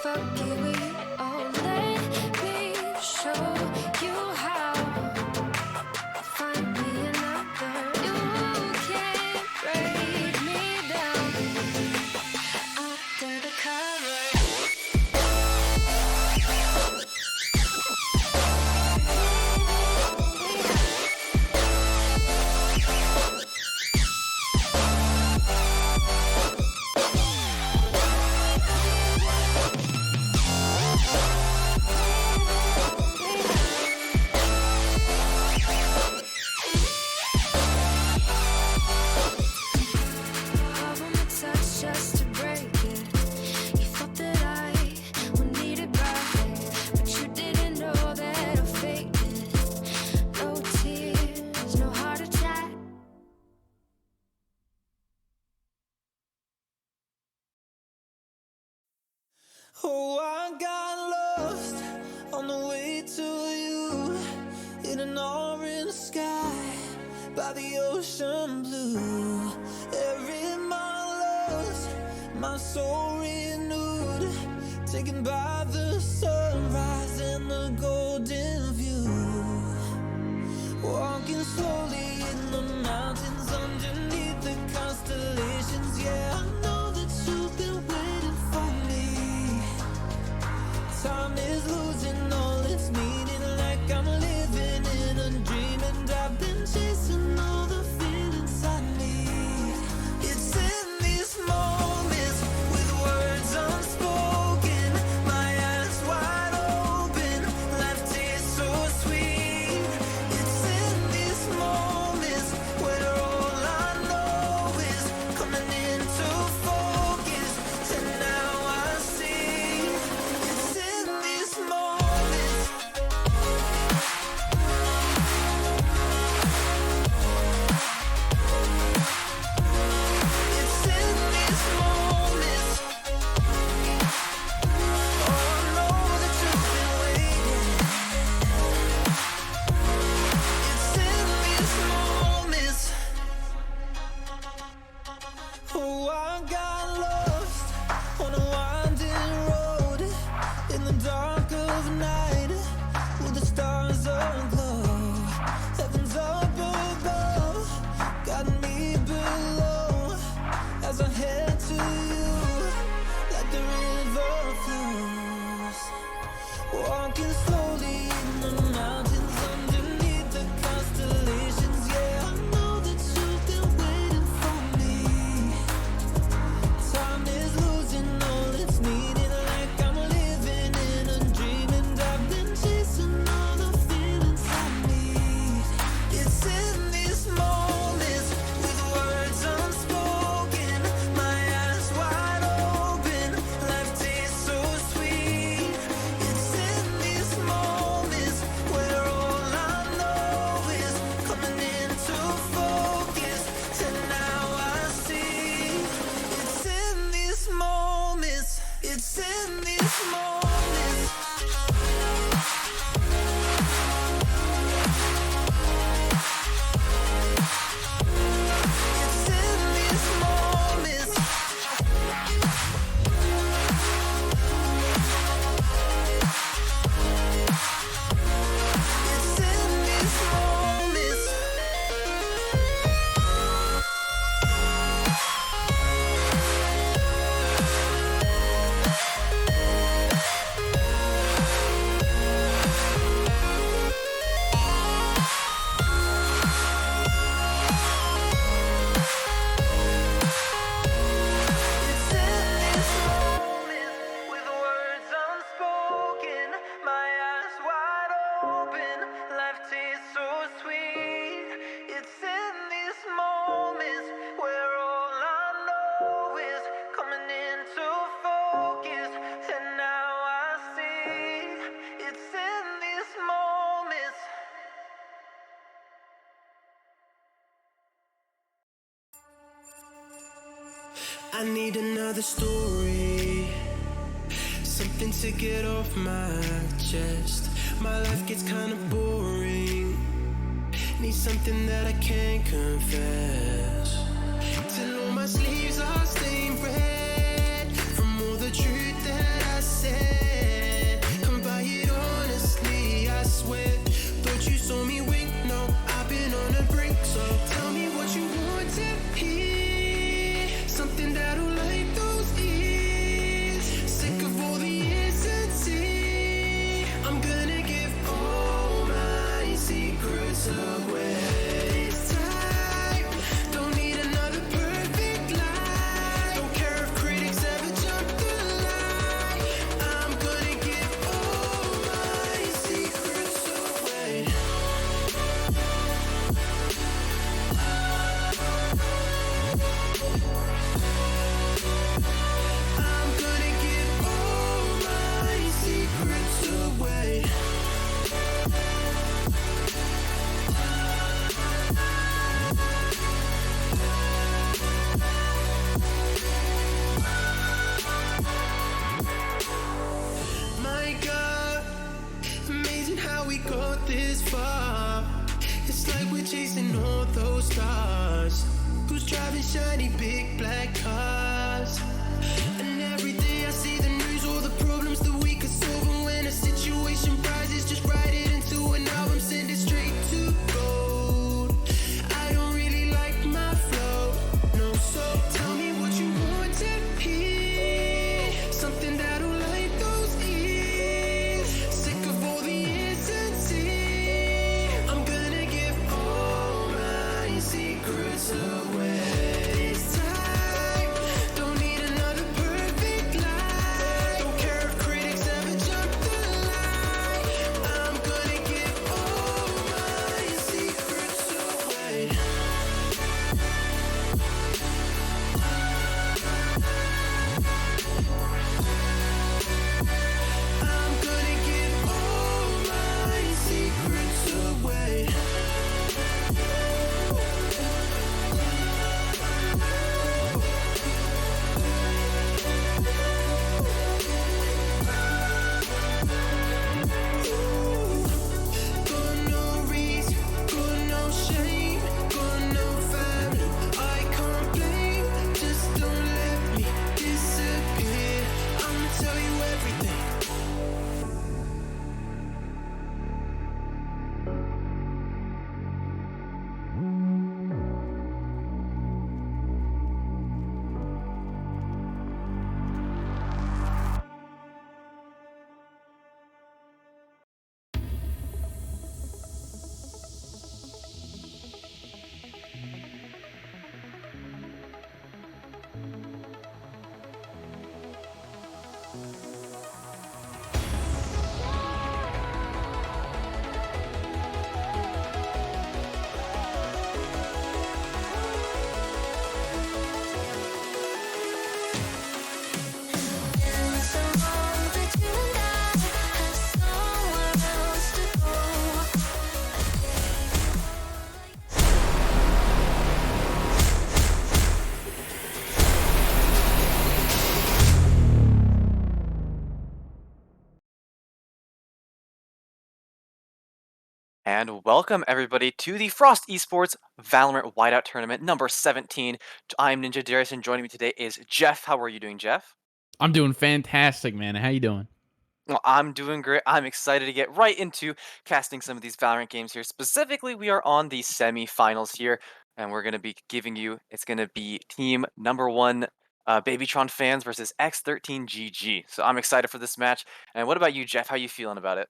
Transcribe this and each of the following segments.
forgive me. Oh, let me show you how. Find me another. You can't break me down under the covers. Just to break it. You thought that I would need it back, but you didn't know that I faked it. No tears, no heart attack. Oh, I got lost on the way to you, in an orange sky by the ocean blue. Every mile lost, my soul renewed, taken by the sunrise and the golden view. Walking slowly in the mountains underneath the constellations. Yeah, I know that you've been waiting for me. Time is losing all its meaning, like I'm living in a dream, and I've been chasing all the feelings I need. It's in these moments with words unspoken, my eyes wide open, life tastes so sweet. It's in these moments where all I know is coming into focus, and now I see. It's in these moments. It's in these moments. Oh, I know that you've been waiting. It's in these moments. Oh, I got lost on a winding road in the dark of night, with the stars aglow. Heaven's up above, got me below, as I head to you like the river flows. Walking slowly in the mountains underneath the constellations. Yeah, I know that you've been waiting for me. Time is losing all its meaning, like I'm living in a dream, and I've been chasing all the feelings I need. It's in these moments with words unspoken, my eyes wide open, life tastes so sweet. It's in these moments where all I know is coming into focus, and now I see. It's in these moments. It's in these moments. It's in these moments. It's in these moments. It's in these moments with words unspoken, my eyes wide open, life tastes so sweet. It's in these moments where all I know is coming into focus, and now I see. It's in these moments. I need another story, something to get off my chest. My life gets kinda boring, need something that I can't confess. Till all my sleeves are stained red from all the truth that I said. stars. Who's driving shiny big black cars? And every day I see the news, all the problems that we could solve. And when a situation rises, just write it into an album, send it straight to gold. I don't really like my flow, no, so tell me what you want to hear. Something that'll light those ears. Sick of all the insincere. I'm gonna give all my secrets away. This time, don't need another perfect life. Don't care if critics ever jump the line. I'm gonna give all my secrets away. I'm gonna give all my secrets away. Got no reason, got no shame, got no family I can't blame. Just don't let me disappear. I'ma tell you everything. Been so long that you and I have somewhere else to go. And welcome everybody to the Frost Esports Valorant Whiteout Tournament number 17. I'm Ninja Darius and joining me today is Jeff. How are you doing, Jeff? I'm doing fantastic, man. How you doing? Well, I'm doing great. I'm excited to get right into casting some of these Valorant games here. Specifically, we are on the semi-finals here, and we're going to be giving you, it's going to be team number one Babytron fans versus X13GG. So I'm excited for this match. And what about you, Jeff? How you feeling about it?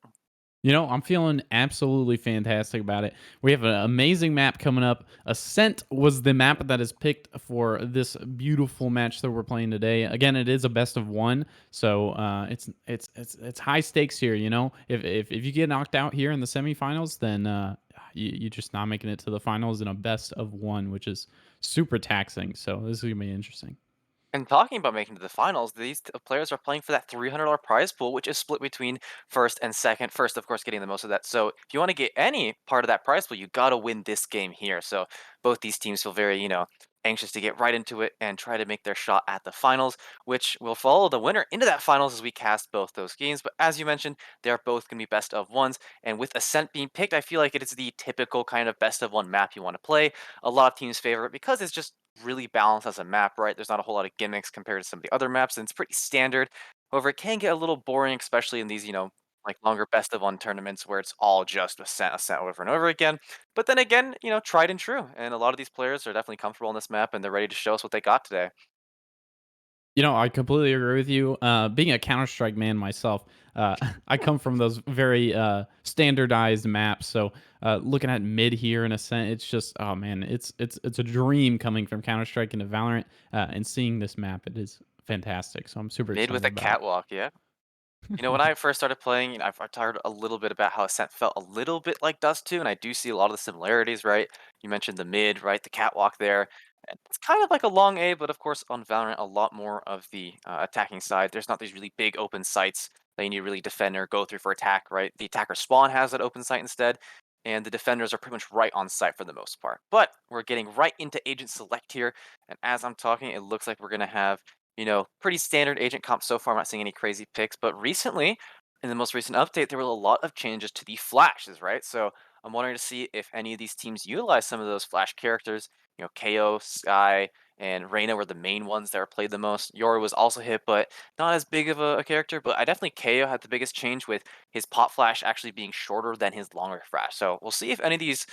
You know, I'm feeling absolutely fantastic about it. We have an amazing map coming up. Ascent was the map that is picked for this beautiful match that we're playing today. Again, it is a best of one, so it's high stakes here. You know, if you get knocked out here in the semifinals, then you're just not making it to the finals in a best of one, which is super taxing. So this is gonna be interesting. And talking about making it to the finals, these players are playing for that $300 prize pool, which is split between first and second. First, of course, getting the most of that. So if you want to get any part of that prize pool, you got to win this game here. So both these teams feel very, anxious to get right into it and try to make their shot at the finals, which will follow the winner into that finals as we cast both those games. But as you mentioned, they are both going to be best of ones. And with Ascent being picked, I feel like it is the typical kind of best of one map you want to play. A lot of teams favor it because it's just really balanced as a map, right? There's not a whole lot of gimmicks compared to some of the other maps, and it's pretty standard. However, it can get a little boring, especially in these, like longer best of one tournaments where it's all just ascent over and over again. But then again, tried and true. And a lot of these players are definitely comfortable on this map and they're ready to show us what they got today. You know, I completely agree with you. Being a Counter Strike man myself, I come from those very standardized maps. So looking at mid here in Ascent, it's just oh man, it's a dream coming from Counter Strike into Valorant and seeing this map. It is fantastic. So I'm super Mid with excited a about it. catwalk, yeah. When I first started playing, I've talked a little bit about how Ascent felt a little bit like Dust 2, and I do see a lot of the similarities, right? You mentioned the mid, right? The catwalk there. And it's kind of like a long A, but of course on Valorant, a lot more of the attacking side. There's not these really big open sites that you need to really defend or go through for attack, right? The attacker spawn has that open site instead, and the defenders are pretty much right on site for the most part. But we're getting right into Agent Select here, and as I'm talking, it looks like we're going to have pretty standard agent comp so far. I'm not seeing any crazy picks, but recently, in the most recent update, there were a lot of changes to the flashes, right? So I'm wondering to see if any of these teams utilize some of those flash characters. KO, Sky, and Reyna were the main ones that were played the most. Yoru was also hit, but not as big of a character. But I definitely KO had the biggest change with his pop flash actually being shorter than his longer flash. So we'll see if any of these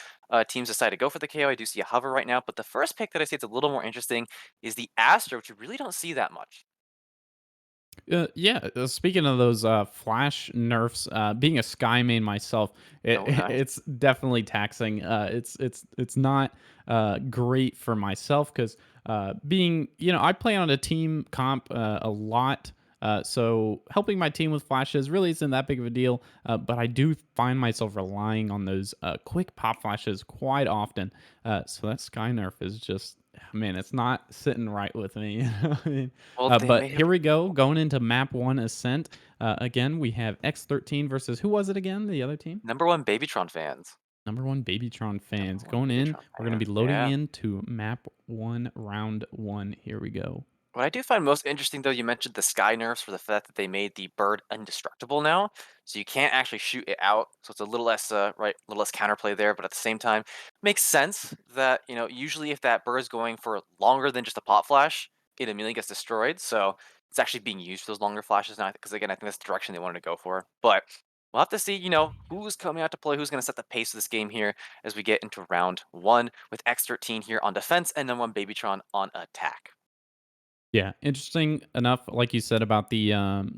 teams decide to go for the KO. I do see a hover right now, but the first pick that I see it's a little more interesting is the Astra, which you really don't see that much. Yeah, speaking of those flash nerfs, being a Sky main myself, Oh, nice. it's definitely taxing. It's not great for myself because being I play on a team comp a lot. So helping my team with flashes really isn't that big of a deal, but I do find myself relying on those quick pop flashes quite often. So that Sky nerf is just, man, it's not sitting right with me. You know what I mean? Well, they But made here we go, going into map one Ascent. Again, we have X13 versus who was it again? The other team? number one Babytron fans. Number one Babytron Number fans. one Going in, Babytron we're going to fans. be loading Yeah. into map one, round one. Here we go. What I do find most interesting, though, you mentioned the sky nerfs for the fact that they made the bird indestructible now, so you can't actually shoot it out. So it's a little less, right, a little less counterplay there. But at the same time, makes sense that usually if that bird is going for longer than just a pop flash, it immediately gets destroyed. So it's actually being used for those longer flashes now, because again, I think that's the direction they wanted to go for. But we'll have to see, who's coming out to play, who's going to set the pace of this game here as we get into round one with X13 here on defense and then one Babytron on attack. Yeah, interesting enough, like you said about the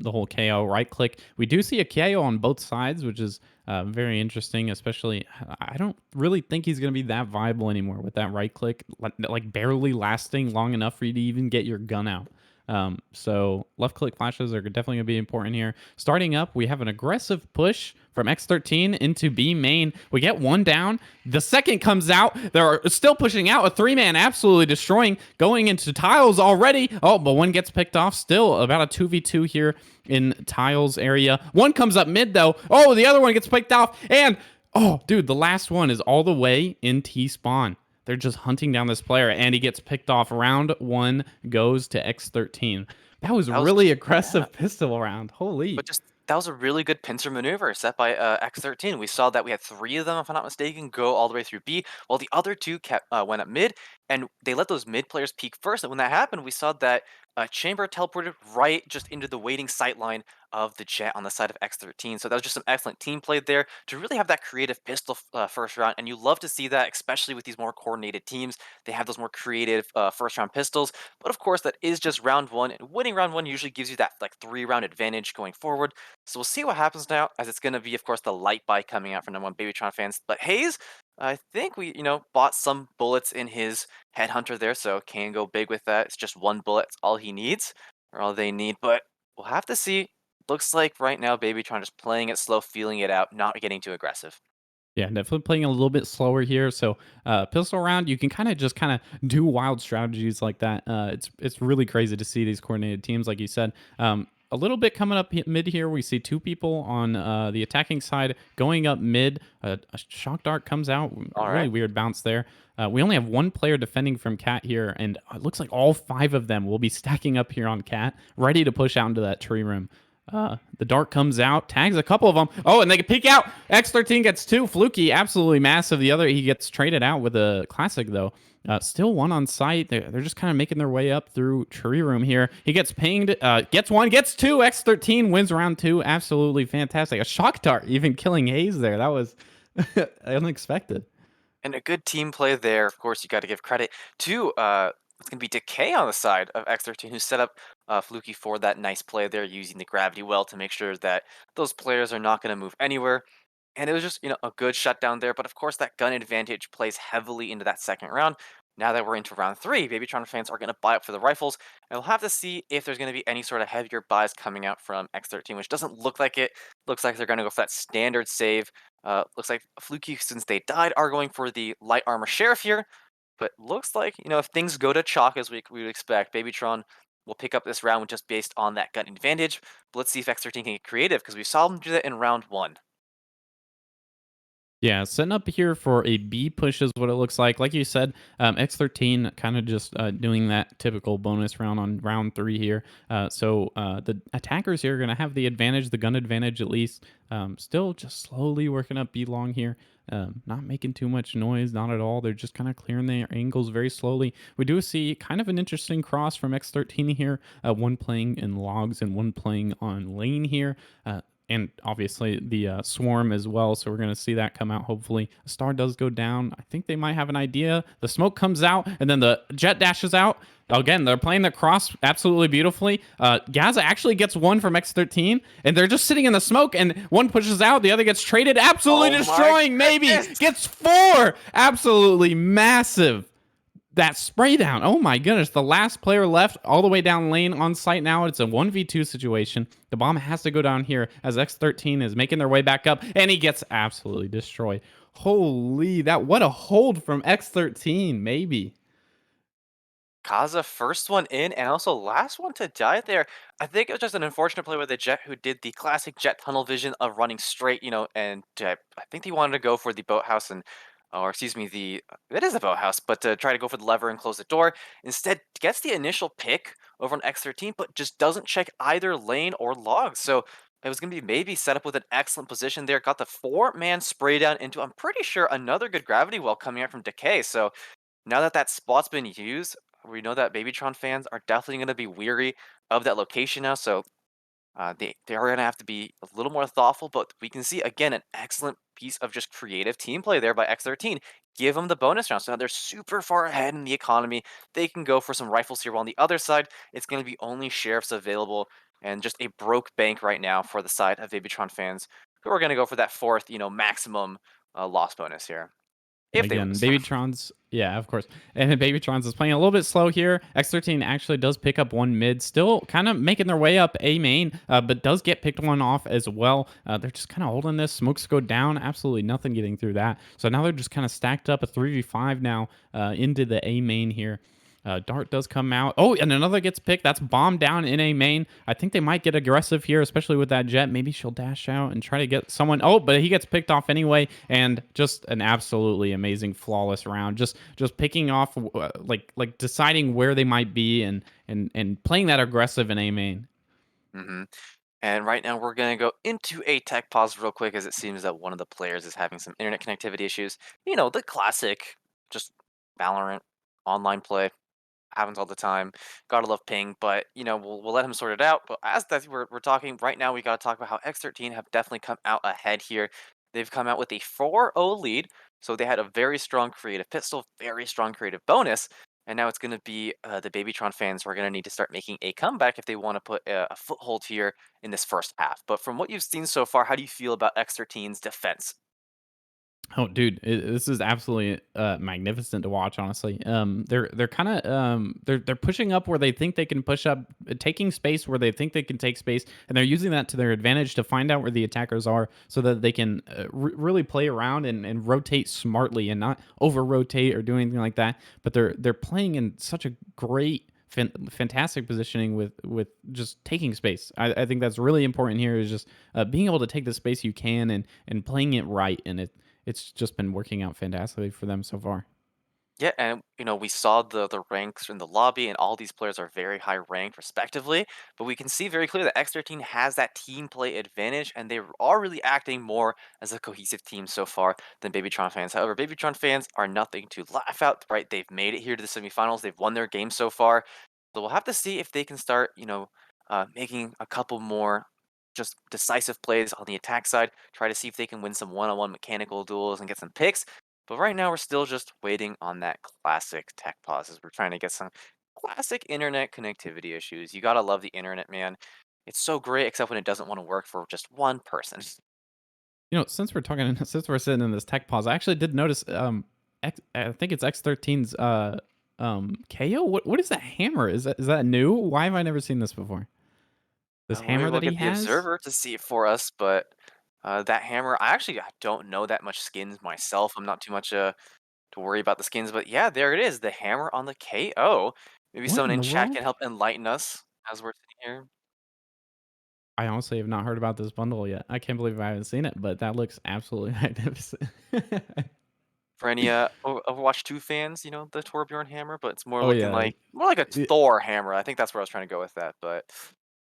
whole KO right click. We do see a KO on both sides, which is very interesting. Especially, I don't really think he's going to be that viable anymore with that right click, like barely lasting long enough for you to even get your gun out. So left click flashes are definitely going to be important here. Starting up, we have an aggressive push from X13 into B main. We get one down. The second comes out. They're still pushing out. A three-man absolutely destroying. Going into tiles already. Oh, but one gets picked off. Still about a 2v2 here in tiles area. One comes up mid though. Oh, the other one gets picked off. And, oh, dude, the last one is all the way in T-spawn. They're just hunting down this player, and he gets picked off. Round one goes to X13. That was That was really just yeah. aggressive pistol round. Holy. But just that was a really good pincer maneuver set by X13. We saw that we had three of them, if I'm not mistaken, go all the way through B, while the other two kept went up mid, and they let those mid players peek first. And when that happened, we saw that Chamber teleported right just into the waiting sight line of the jet on the side of X13. So that was just some excellent team play there to really have that creative pistol first round. And you love to see that, especially with these more coordinated teams. They have those more creative first round pistols. But of course, that is just round one, and winning round one usually gives you that like 3 round advantage going forward. So we'll see what happens now, as it's going to be, of course, the light buy coming out from number one Babytron fans. But Hayes, I think we, bought some bullets in his headhunter there, so can go big with that. It's just one bullet, it's all he needs, or all they need. But we'll have to see. Looks like right now Babytron just playing it slow, feeling it out, not getting too aggressive. Yeah, definitely playing a little bit slower here. So pistol round, you can kind of do wild strategies like that. It's really crazy to see these coordinated teams, like you said. A little bit coming up mid here. We see two people on the attacking side going up mid. A shock dart comes out. All Really right. weird bounce there. We only have one player defending from Cat here, and it looks like all five of them will be stacking up here on Cat, ready to push out into that tree room. The dart comes out, tags a couple of them. Oh, and they can peek out. X13 gets two. Fluky, absolutely massive. The other, he gets traded out with a classic, though. Still one on site. They're just kind of making their way up through tree room here. He gets pinged, gets one, gets two. X13 wins round two. Absolutely fantastic. A shock dart even killing Hayes there. That was unexpected. And a good team play there. Of course, you got to give credit to it's going to be Decay on the side of X13, who set up Fluky for that nice play there, using the gravity well to make sure that those players are not going to move anywhere. And it was just, a good shutdown there. But of course, that gun advantage plays heavily into that second round. Now that we're into round three, Babytron fans are going to buy up for the rifles. And we'll have to see if there's going to be any sort of heavier buys coming out from X13, which doesn't look like it. Looks like they're going to go for that standard save. Looks like Fluky, since they died, are going for the light armor sheriff here. But looks like, if things go to chalk as we would expect, Babytron will pick up this round just based on that gun advantage. But let's see if X13 can get creative, because we saw them do that in round one. Yeah, setting up here for a B push is what it looks like. Like you said, X13 kind of just doing that typical bonus round on round three here. So the attackers here are going to have the advantage, the gun advantage at least. Still just slowly working up B long here. Not making too much noise, not at all. They're just kind of clearing their angles very slowly. We do see kind of an interesting cross from X13 here. One playing in logs and one playing on lane here. And obviously the swarm as well. So we're going to see that come out. Hopefully, a star does go down. I think they might have an idea. The smoke comes out, and then the jet dashes out. Again, they're playing the cross absolutely beautifully. Gaza actually gets one from X13, and they're just sitting in the smoke, and one pushes out, the other gets traded, absolutely Oh my destroying, maybe goodness! gets four. Absolutely massive that spray down. Oh my goodness. The last player left all the way down lane on site now. It's a 1v2 situation. The bomb has to go down here as X13 is making their way back up, and he gets absolutely destroyed. Holy, that what a hold from X13, maybe. Kaza first one in and also last one to die there. I think it was just an unfortunate play with the Jet who did the classic Jet tunnel vision of running straight, and I think he wanted to go for the boathouse or excuse me, it is a boathouse, but to try to go for the lever and close the door. Instead, gets the initial pick over on X13, but just doesn't check either lane or log. So it was going to be maybe set up with an excellent position there. Got the four-man spray down into, I'm pretty sure, another good gravity well coming out from Decay. So now that that spot's been used, we know that Babytron fans are definitely going to be weary of that location now. So they are going to have to be a little more thoughtful. But we can see again an excellent piece of just creative team play there by X13. Give them the bonus round. So now they're super far ahead in the economy. They can go for some rifles here. While on the other side, it's going to be only sheriffs available and just a broke bank right now for the side of Babytron fans who are going to go for that fourth, maximum loss bonus here And if they again, lose. Babytron's, yeah, of course. And Babytron's is playing a little bit slow here. X13 actually does pick up one mid, still kind of making their way up A main, but does get picked one off as well. They're just kind of holding this. Smokes go down. Absolutely nothing getting through that. So now they're just kind of stacked up a 3v5 now into the A main here. Dart does come out. Oh, and another gets picked. That's bombed down in a main. I think they might get aggressive here, especially with that jet. Maybe she'll dash out and try to get someone. Oh, but he gets picked off anyway. And just an absolutely amazing, flawless round. Just picking off, like deciding where they might be and playing that aggressive in a main. hmm And right now we're going to go into a tech pause real quick as it seems that one of the players is having some internet connectivity issues. The classic, just Valorant online play happens all the time. Gotta love ping, but we'll let him sort it out. But as that we're talking right now, we gotta talk about how X13 have definitely come out ahead here. They've come out with a 4-0 lead, so they had a very strong creative pistol, very strong creative bonus, and now it's gonna be the Babytron fans who are gonna need to start making a comeback if they want to put a foothold here in this first half. But from what you've seen so far, how do you feel about X13's defense? Oh, dude, this is absolutely magnificent to watch. Honestly, they're kind of they're pushing up where they think they can push up, taking space where they think they can take space, and they're using that to their advantage to find out where the attackers are, so that they can really play around and rotate smartly and not over rotate or do anything like that. But they're playing in such a great fantastic positioning with just taking space. I think that's really important here is just being able to take the space you can and playing it right, and it's just been working out fantastically for them so far. Yeah, and we saw the ranks in the lobby, and all these players are very high ranked, respectively. But we can see very clearly that X13 has that team play advantage, and they are really acting more as a cohesive team so far than Babytron fans. However, Babytron fans are nothing to laugh at. Right, they've made it here to the semifinals. They've won their game so far. So we'll have to see if they can start, making a couple more just decisive plays on the attack side. Try to see if they can win some one-on-one mechanical duels and get some picks. But right now, we're still just waiting on that classic tech pauses. We're trying to get some classic internet connectivity issues. You gotta love the internet, man. It's so great, except when it doesn't want to work for just one person. Since we're talking, since we're sitting in this tech pause, I actually did notice. I think it's X13's KO. What is that hammer? Is that new? Why have I never seen this before? This Let me hammer that look he at the has. observer to see it for us, but that hammer, I don't know that much skins myself. I'm not too much to worry about the skins, but yeah, there it is, the hammer on the KO. Maybe What someone in in the chat world? can help enlighten us as we're sitting here. I honestly have not heard about this bundle yet. I can't believe I haven't seen it, but that looks absolutely magnificent. For any Overwatch 2 fans, you know, the Torbjorn hammer, but it's more Oh looking yeah, like more like a it, Thor hammer. I think that's where I was trying to go with that, but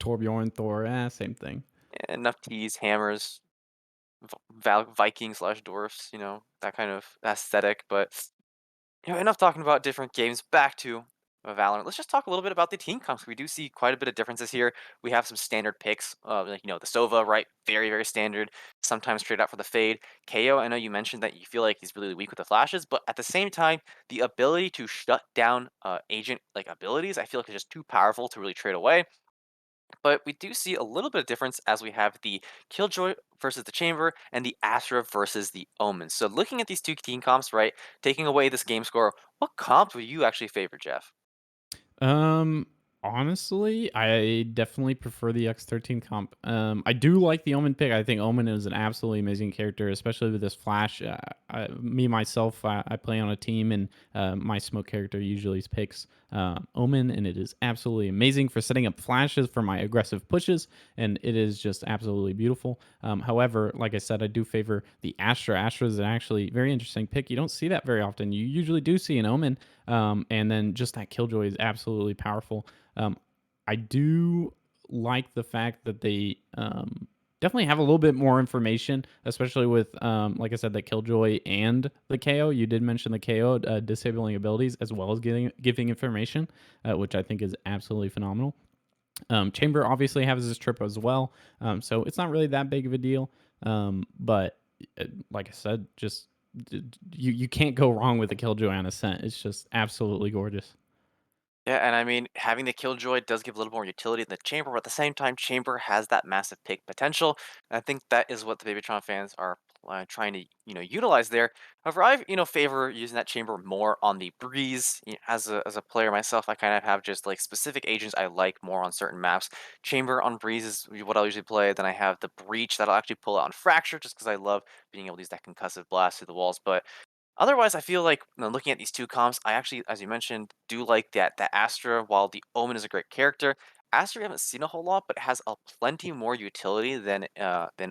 Torbjorn, Thor, same thing. enough teas, hammers, Vikings slash dwarfs, you know, that kind of aesthetic. But you know, enough talking about different games. Back to Valorant. Let's just talk a little bit about the team comps. We do see quite a bit of differences here. We have some standard picks, like you know the Sova, right? Very very standard. Sometimes straight out for the fade. KO. I know you mentioned that you feel like he's really weak with the flashes, but at the same time, the ability to shut down agent like abilities, I feel like is just too powerful to really trade away. But we do see a little bit of difference as we have the Killjoy versus the Chamber and the Astra versus the Omen. So looking at these two team comps, right, taking away this game score, what comp would you actually favor, Jeff? Um, Honestly, I definitely prefer the X13 comp. I do like the Omen pick. I think Omen is an absolutely amazing character, especially with this flash. Me myself, I play on a team, and my smoke character usually picks Omen, and it is absolutely amazing for setting up flashes for my aggressive pushes, and it is just absolutely beautiful. However, like I said, I do favor the Astra. Astra is an actually very interesting pick. You don't see that very often. You usually do see an Omen, and then just that Killjoy is absolutely powerful. Um, I do like the fact that they definitely have a little bit more information, especially with, like I said, the Killjoy and the KO. You did mention the KO disabling abilities as well as giving information, which I think is absolutely phenomenal. Chamber obviously has his trip as well, so it's not really that big of a deal. But like I said, just you can't go wrong with the Killjoy on Ascent. It's just absolutely gorgeous. Yeah, and I mean, having the Killjoy does give a little more utility than the Chamber, but at the same time, Chamber has that massive pick potential. And I think that is what the Babytron fans are trying to, you know, utilize there. However, I, you know, favor using that Chamber more on the Breeze. As a player myself, I kind of have just like specific agents I like more on certain maps. Chamber on Breeze is what I'll usually play. Then I have the Breach that I'll actually pull out on Fracture just because I love being able to use that concussive blast through the walls. But otherwise, I feel like, you know, looking at these 2 comps, I actually, as you mentioned, do like that Astra, while the Omen is a great character. Astra we haven't seen a whole lot, but it has a plenty more utility than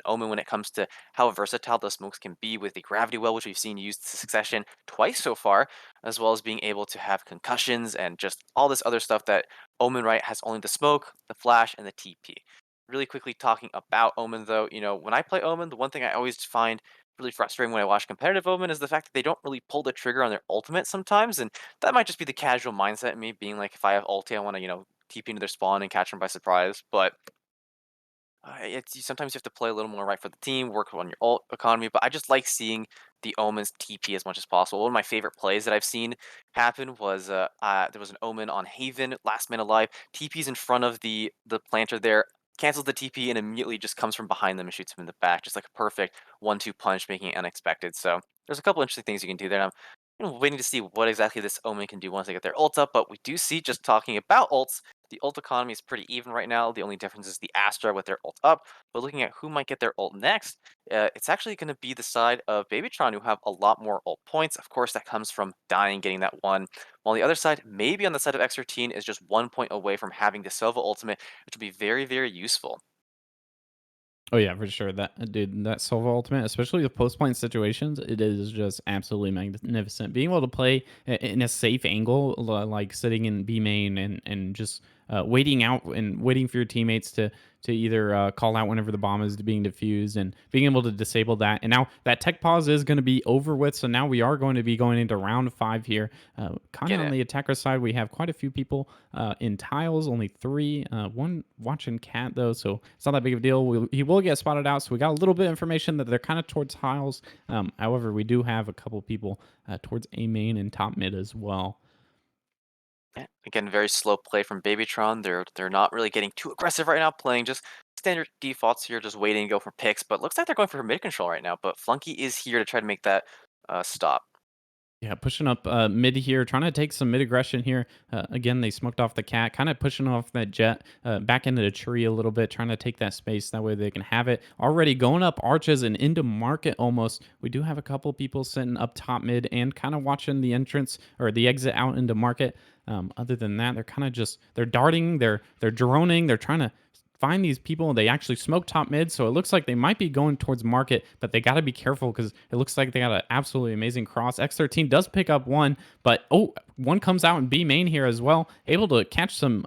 Omen when it comes to how versatile the smokes can be with the Gravity Well, which we've seen used to succession twice so far, as well as being able to have concussions and just all this other stuff that Omen, right, has only the smoke, the flash, and the TP. Really quickly talking about Omen though, you know, when I play Omen, the one thing I always find really frustrating when I watch competitive Omen is the fact that they don't really pull the trigger on their ultimate sometimes, and that might just be the casual mindset in me being like, if I have ulti, I want to, you know, TP into their spawn and catch them by surprise. But sometimes you have to play a little more right for the team, work on your ult economy. But I just like seeing the Omen's TP as much as possible. One of my favorite plays that I've seen happen was there was an Omen on Haven, last man alive, TP's in front of the planter there, cancels the TP and immediately just comes from behind them and shoots him in the back, just like a perfect 1-2 punch, making it unexpected. So there's a couple interesting things you can do there. And I'm, you know, waiting to see what exactly this Omen can do once they get their ult up. But we do see, just talking about ults, the ult economy is pretty even right now. The only difference is the Astra with their ult up. But looking at who might get their ult next, it's actually going to be the side of Babytron who have a lot more ult points. Of course, that comes from dying, getting that one. While the other side, maybe on the side of X13, is just 1 point away from having the Sova ultimate, which will be very, very useful. Oh yeah, for sure. That dude, that Sova ultimate, especially with post plant situations, it is just absolutely magnificent. Being able to play in a safe angle, like sitting in B main and just waiting out and waiting for your teammates to either call out whenever the bomb is being defused and being able to disable that. And now that tech pause is going to be over with, so now we are going to be going into round 5 here. Kind of Get on it? the attacker side, we have quite a few people in tiles, only 3. One watching cat though, so it's not that big of a deal. He will get spotted out, so we got a little bit of information that they're kind of towards tiles. However, we do have a couple people towards A main and top mid as well. Yeah. Again, very slow play from Babytron. They're not really getting too aggressive right now, playing just standard defaults here, just waiting to go for picks. But looks like they're going for mid control right now. But Flunky is here to try to make that stop. Yeah, pushing up mid here, trying to take some mid aggression here. Again, they smoked off the cat, kind of pushing off that jet back into the tree a little bit, trying to take that space. That way they can have it. Already going up arches and into market almost. We do have a couple people sitting up top mid and kind of watching the entrance or the exit out into market. Other than that, they're kind of just they're darting, they're droning, they're trying to find these people and they actually smoke top mid. So it looks like they might be going towards market, but they got to be careful because it looks like they got an absolutely amazing cross. X13 does pick up one, but one comes out in B main here as well, able to catch some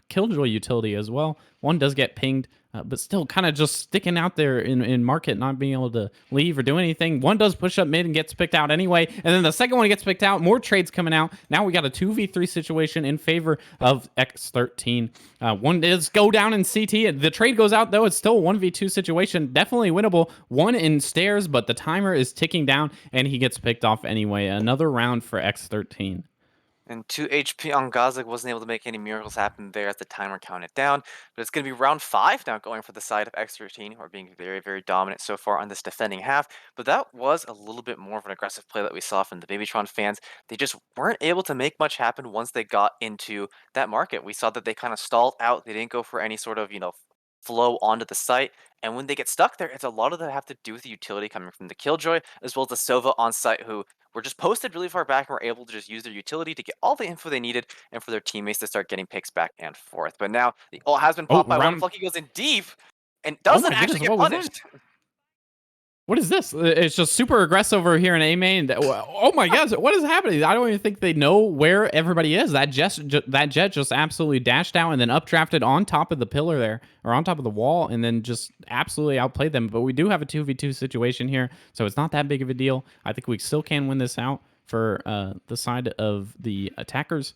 Killjoy utility as well. One does get pinged, but still kind of just sticking out there in market, not being able to leave or do anything. One does push up mid and gets picked out anyway, and then the second one gets picked out. More trades coming out. Now we got a 2v3 situation in favor of X13. One does go down in CT. The trade goes out, though. It's still a 1v2 situation. Definitely winnable. One in stairs, but the timer is ticking down, and he gets picked off anyway. Another round for X13. And 2 HP on Gazak wasn't able to make any miracles happen there as the timer counted down. But it's going to be round 5 now going for the side of X13, who are being very, very dominant so far on this defending half. But that was a little bit more of an aggressive play that we saw from the Babytron fans. They just weren't able to make much happen once they got into that market. We saw that they kind of stalled out. They didn't go for any sort of, flow onto the site. And when they get stuck there, it's a lot of that have to do with the utility coming from the Killjoy, as well as the Sova on site, who were just posted really far back and were able to just use their utility to get all the info they needed and for their teammates to start getting picks back and forth. But now the ult has been Oh, popped by one. round. Flunky goes in deep and Oh doesn't my actually goodness, get what was that? punished. What is this? It's just super aggressive over here in A main. Oh my gosh, what is happening? I don't even think they know where everybody is. That jet just absolutely dashed out and then updrafted on top of the pillar there, or on top of the wall, and then just absolutely outplayed them. But we do have a 2v2 situation here, so it's not that big of a deal. I think we still can win this out for the side of the attackers.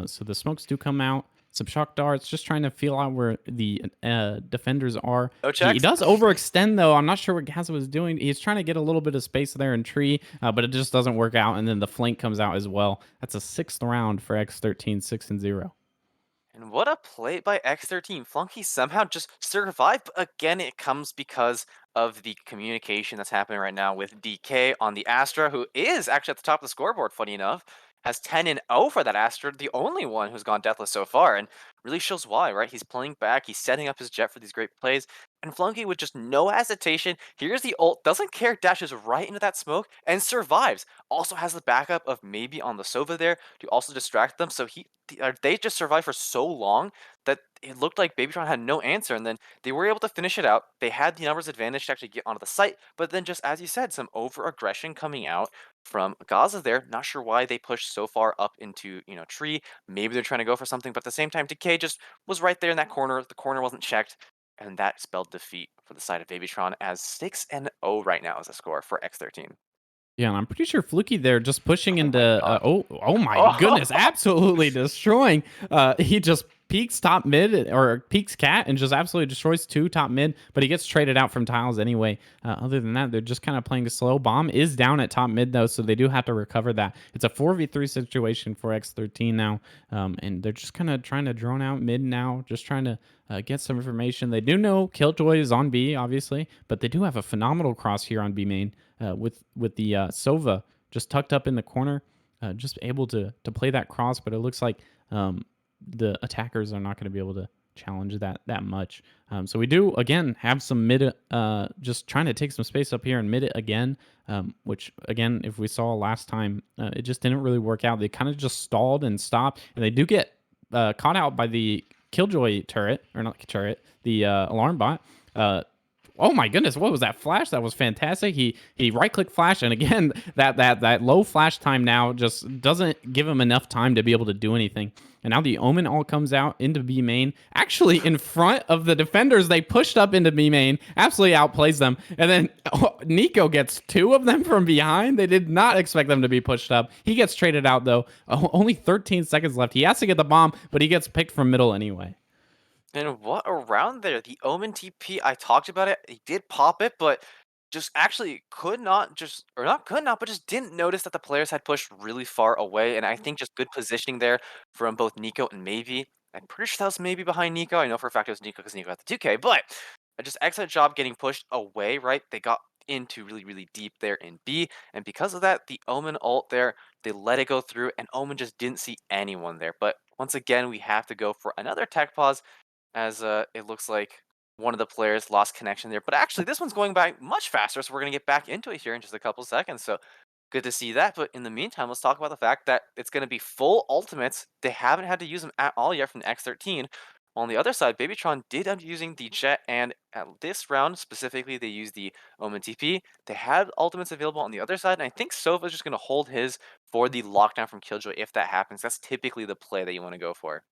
So the smokes do come out. Some shock darts, just trying to feel out where the defenders are. No He checks. does overextend, though. I'm not sure what Gaza was doing. He's trying to get a little bit of space there in tree, but it just doesn't work out. And then the flank comes out as well. That's a 6th round for X13, 6-0. And what a play by X13. Flunky somehow just survived, but again, it comes because of the communication that's happening right now with DK on the Astra, who is actually at the top of the scoreboard, funny enough. Has 10-0 for that Astra, the only one who's gone deathless so far, and really shows why, right? He's playing back, he's setting up his jet for these great plays, and Flunky with just no hesitation, here's the ult, doesn't care, dashes right into that smoke, and survives. Also has the backup of maybe on the Sova there to also distract them, so they just survived for so long that it looked like Babytron had no answer, and then they were able to finish it out. They had the numbers advantage to actually get onto the site, but then just as you said, some over aggression coming out from Gaza there. Not sure why they pushed so far up into, tree. Maybe they're trying to go for something, but at the same time, Decay just was right there in that corner. The corner wasn't checked, and that spelled defeat for the side of Babytron as 6-0 right now is the score for X13. Yeah, and I'm pretty sure Fluky there just pushing Oh into my god. oh my Oh, goodness, absolutely destroying. He just peeks top mid or peeks cat and just absolutely destroys 2 top mid, but he gets traded out from tiles anyway. Other than that, they're just kind of playing slow. Bomb is down at top mid though, so they do have to recover that. It's a 4v3 situation for X13 now, and they're just kind of trying to drone out mid now, just trying to get some information. They do know Killjoy is on B, obviously, but they do have a phenomenal cross here on B main with the Sova just tucked up in the corner, just able to play that cross. But it looks like the attackers are not going to be able to challenge that much. So we do again have some mid, just trying to take some space up here and mid it again. Which again, if we saw last time, it just didn't really work out. They kind of just stalled and stopped, and they do get caught out by the Killjoy turret, or not turret, the alarm bot. Oh my goodness, what was that flash? That was fantastic. He right click flash, and again that low flash time now just doesn't give him enough time to be able to do anything. And now the Omen all comes out into B main, actually in front of the defenders. They pushed up into B main, absolutely outplays them, and then Nico gets 2 of them from behind. They did not expect them to be pushed up. He gets traded out though. Only 13 seconds left. He has to get the bomb, but he gets picked from middle anyway. and what around there? The Omen TP, I talked about it. He did pop it, but just actually could not just, or not could not, but just didn't notice that the players had pushed really far away. And I think just good positioning there from both Nico and Maybe. I'm pretty sure that was maybe behind Nico. I know for a fact it was Nico because Nico got the 2K, but just excellent job getting pushed away, right? They got into really, really deep there in B. And because of that, the Omen ult there, they let it go through, and Omen just didn't see anyone there. But once again, we have to go for another tech pause as it looks like one of the players lost connection there. But actually, this one's going back much faster, so we're going to get back into it here in just a couple seconds. So good to see that. But in the meantime, let's talk about the fact that it's going to be full ultimates. They haven't had to use them at all yet from the X13. On the other side, Babytron did end up using the Jet, and at this round specifically, they used the Omen TP. They had ultimates available on the other side, and I think Sova's just going to hold his for the lockdown from Killjoy if that happens. That's typically the play that you want to go for.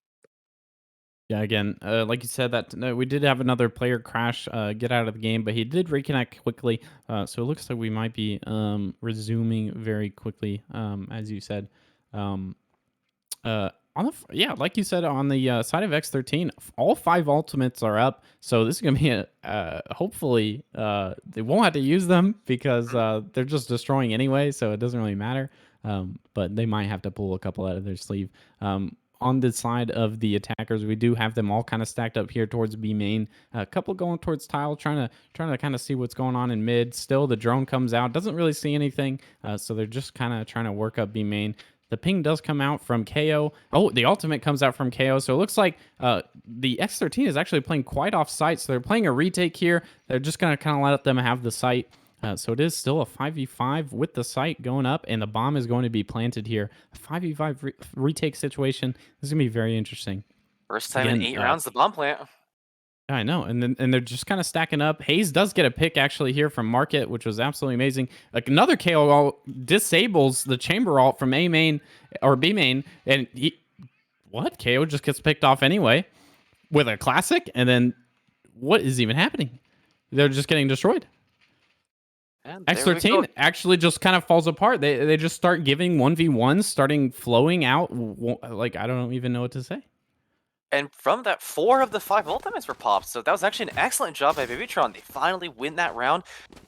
Yeah, again, like you said, that we did have another player crash, get out of the game, but he did reconnect quickly. So it looks like we might be resuming very quickly, as you said. Um, yeah, like you said, on the side of X13, all 5 ultimates are up. So this is gonna be a hopefully they won't have to use them because they're just destroying anyway, so it doesn't really matter. But they might have to pull a couple out of their sleeve. On the side of the attackers, we do have them all kind of stacked up here towards B main. A couple going towards tile, trying to kind of see what's going on in mid. Still, the drone comes out, doesn't really see anything, so they're just kind of trying to work up B main. The ping does come out from KO. Oh, the ultimate comes out from KO. So it looks like the X13 is actually playing quite off site. So they're playing a retake here. They're just going to kind of let them have the site. So it is still a 5v5 with the site going up, and the bomb is going to be planted here. A 5v5 retake situation. This is going to be very interesting. First time in 8 rounds, the bomb plant. I know, and they're just kind of stacking up. Hayes does get a pick actually here from Market, which was absolutely amazing. Like another KO ult disables the chamber ult from A main or B main, and KO just gets picked off anyway with a classic, and then what is even happening? They're just getting destroyed. X13 actually just kind of falls apart. They just start giving 1v1s, starting flowing out. Like I don't even know what to say. And from that, 4 of the 5 ultimates were popped, so that was actually an excellent job by Babytron. They finally win that round.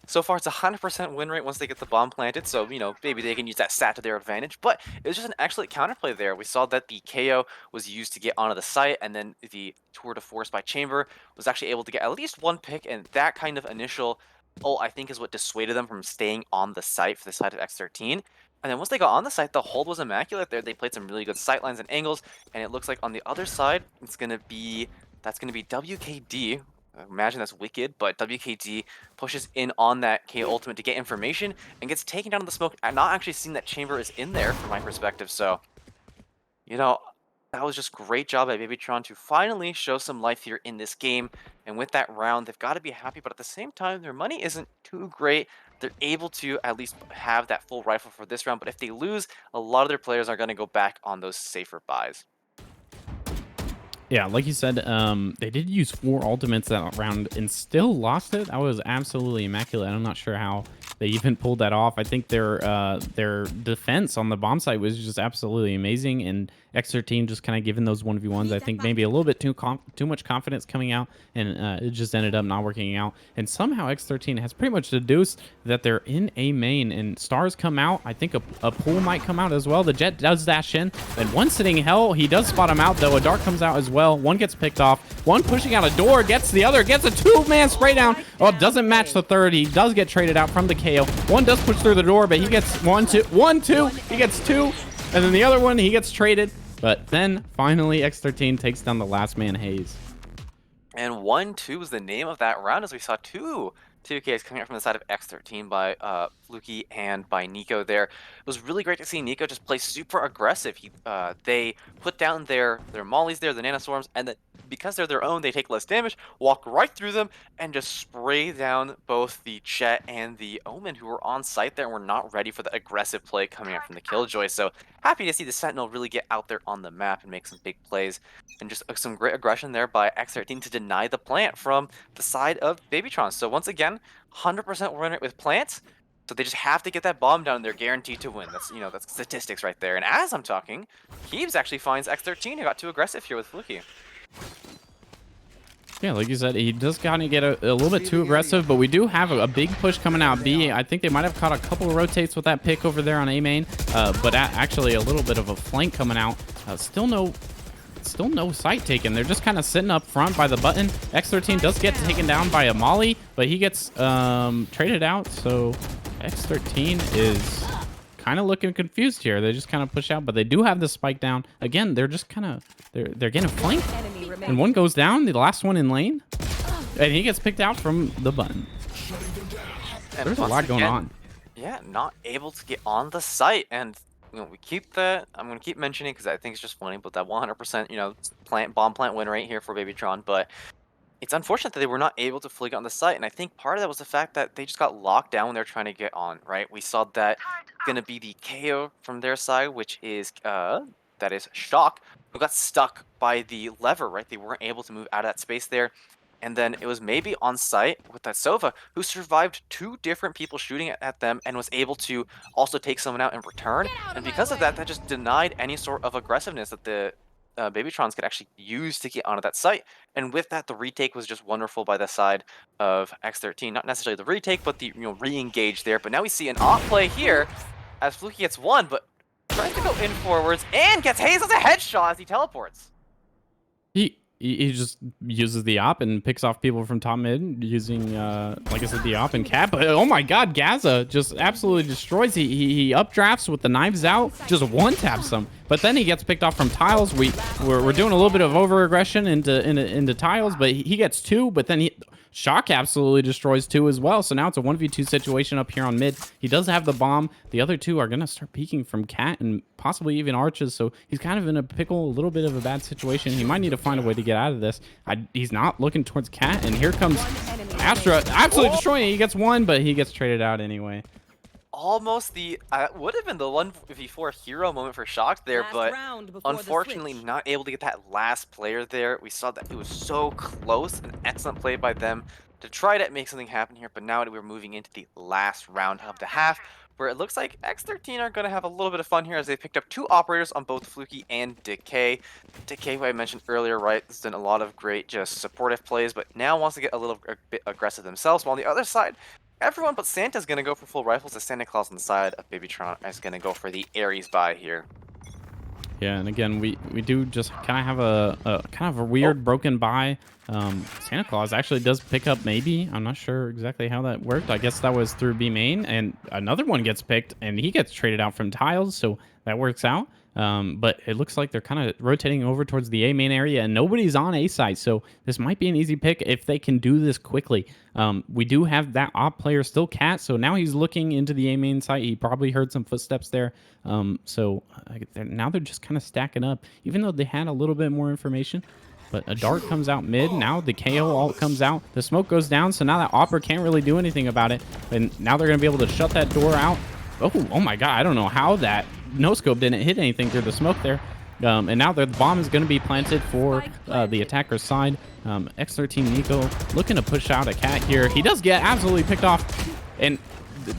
So far, it's a 100% win rate once they get the bomb planted, so, you know, maybe they can use that stat to their advantage. But it was just an excellent counterplay there. We saw that the KO was used to get onto the site, and then the tour de force by Chamber was actually able to get at least 1 pick, and that kind of initial ult, I think, is what dissuaded them from staying on the site for the side of X13. And then once they got on the site, the hold was immaculate there. They played some really good sight lines and angles, and it looks like on the other side, that's gonna be WKD. Imagine that's wicked, but WKD pushes in on that KO ultimate to get information and gets taken down in the smoke. I'm not actually seeing that chamber is in there from my perspective, so you know, that was just great job by Babytron to finally show some life here in this game. And with that round, they've got to be happy, but at the same time, their money isn't too great. They're able to at least have that full rifle for this round, but if they lose, a lot of their players are going to go back on those safer buys. Yeah, like you said, they did use 4 ultimates that round and still lost it. That was absolutely immaculate. I'm not sure how they even pulled that off. I think their defense on the bomb site was just absolutely amazing, and X13 just kind of given those 1v1s, I think maybe a little bit too much confidence coming out, and it just ended up not working out. And somehow X13 has pretty much deduced that they're in A main, and stars come out. I think a pool might come out as well. The Jet does dash in, and one sitting hell. He does spot him out, though. A dart comes out as well. One gets picked off. One pushing out a door, gets the other, gets a 2-man spray down. Oh, it doesn't match the third. He does get traded out from the KO. One does push through the door, but he gets 1-2. He gets 2, and then the other one, he gets traded. But then, finally, X13 takes down the last man, Hayes. And 1-2 was the name of that round, as we saw 2 2Ks coming out from the side of X13 by Fluky and by Nico there. It was really great to see Nico just play super aggressive. They put down their mollies there, the nanoswarms, and then because they're their own, they take less damage, walk right through them, and just spray down both the Jet and the Omen, who were on site there and were not ready for the aggressive play coming out from the Killjoy. So happy to see the Sentinel really get out there on the map and make some big plays. And just some great aggression there by X13 to deny the plant from the side of Babytron. So once again, 100% win it with plants. So they just have to get that bomb down and they're guaranteed to win. That's, you know, that's statistics right there. And as I'm talking, Keebs actually finds X13 who got too aggressive here with Fluky. Yeah, like you said, he does kind of get a little bit too aggressive, but we do have a big push coming out B. I think they might have caught a couple of rotates with that pick over there on A main, but actually a little bit of a flank coming out. Still no sight taken. They're just kind of sitting up front by the button. X13 does get taken down by a molly, but he gets traded out. So X13 is kind of looking confused here. They just kind of push out, but they do have the spike down. Again, they're just kind of they're getting flanked, and one goes down. The last one in lane, and he gets picked out from the button. And there's a lot going on. Yeah, not able to get on the site, and we keep that. I'm gonna keep mentioning because I think it's just funny, but that 100%, bomb plant win right here for Babytron. But it's unfortunate that they were not able to fully get on the site, and I think part of that was the fact that they just got locked down when they're trying to get on. Right, we saw that gonna be the KO from their side, which is that is Shock, who got stuck by the lever. Right, they weren't able to move out of that space there. And then it was maybe on site with that Sova, who survived 2 different people shooting at them and was able to also take someone out in return. And because of that, that just denied any sort of aggressiveness that the Babytrons could actually use to get onto that site. And with that, the retake was just wonderful by the side of X13. Not necessarily the retake, but the re-engage there. But now we see an off play here as Fluky gets one, but tries to go in forwards and gets Hayes as a headshot as he teleports. He just uses the op and picks off people from top mid using, like I said, the op and cap. But oh my god, Gaza just absolutely destroys. He updrafts with the knives out, just one taps them. But then he gets picked off from tiles. We're doing a little bit of over aggression into tiles, but he gets 2. But then Shock absolutely destroys 2 as well. So now it's a 1v2 situation up here on mid. He does have the bomb. The other 2 are going to start peeking from Cat and possibly even Arches. So he's kind of in a pickle, a little bit of a bad situation. He might need to find a way to get out of this. He's not looking towards Cat. And here comes Astra. Absolutely destroying it. He gets 1, but he gets traded out anyway. Almost the would have been the 1v4 hero moment for Shock there, but unfortunately not able to get that last player there. We saw that it was so close. An excellent play by them to try to make something happen here, but now we're moving into the last round of the half, where it looks like X13 are going to have a little bit of fun here as they picked up 2 operators on both Fluky and Decay. Decay, who I mentioned earlier, right, has done a lot of great just supportive plays, but now wants to get a bit aggressive themselves, while on the other side, everyone but Santa's going to go for full rifles as Santa Claus on the side of Babytron is going to go for the Ares buy here. Yeah, and again, we do just kind of have a kind of a weird broken buy. Santa Claus actually does pick up maybe. I'm not sure exactly how that worked. I guess that was through B main, and another one gets picked, and he gets traded out from tiles, so that works out. But it looks like they're kind of rotating over towards the A main area, and nobody's on A side, so this might be an easy pick if they can do this quickly. We do have that op player still Cat, so now he's looking into the A main site. He probably heard some footsteps there. Now they're just kind of stacking up, even though they had a little bit more information. But a dart comes out mid. Now the KO ult comes out. The smoke goes down, so now that Opera can't really do anything about it. And now they're going to be able to shut that door out. Oh my god, I don't know how that no-scope didn't hit anything through the smoke there. And now the bomb is going to be planted for the attacker's side. X13 Nico looking to push out a Cat here. He does get absolutely picked off and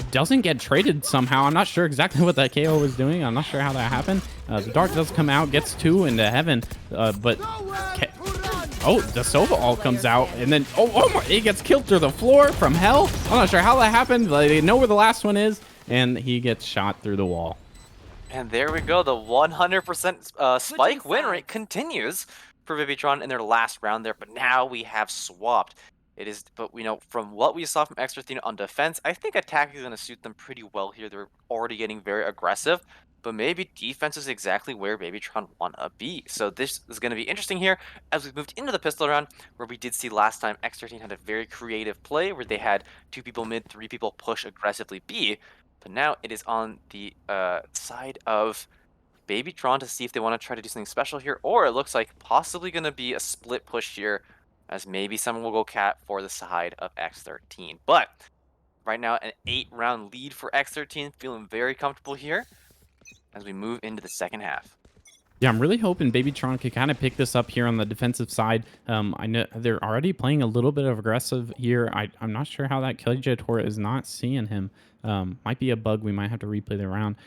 doesn't get traded somehow. I'm not sure exactly what that KO was doing. I'm not sure how that happened. The dart does come out, gets 2 into heaven, but the Sova ult comes out, and then he gets killed through the floor from hell. I'm not sure how that happened. They know where the last one is, and he gets shot through the wall. And there we go. The 100% spike win rate continues for Babytron in their last round there, but now we have swapped. But from what we saw from X13 on defense, I think attack is going to suit them pretty well here. They're already getting very aggressive, but maybe defense is exactly where Babytron want to be. So this is going to be interesting here as we've moved into the pistol round, where we did see last time X13 had a very creative play where they had 2 people mid, 3 people push aggressively B, but now it is on the side of Babytron to see if they want to try to do something special here, or it looks like possibly going to be a split push here, as maybe someone will go Cat for the side of X13. But right now, an 8-round lead for X13, feeling very comfortable here as we move into the second half. Yeah, I'm really hoping Babytron could kind of pick this up here on the defensive side. I know they're already playing a little bit of aggressive here. I'm not sure how that Killjoy is not seeing him. Might be a bug. We might have to replay the round.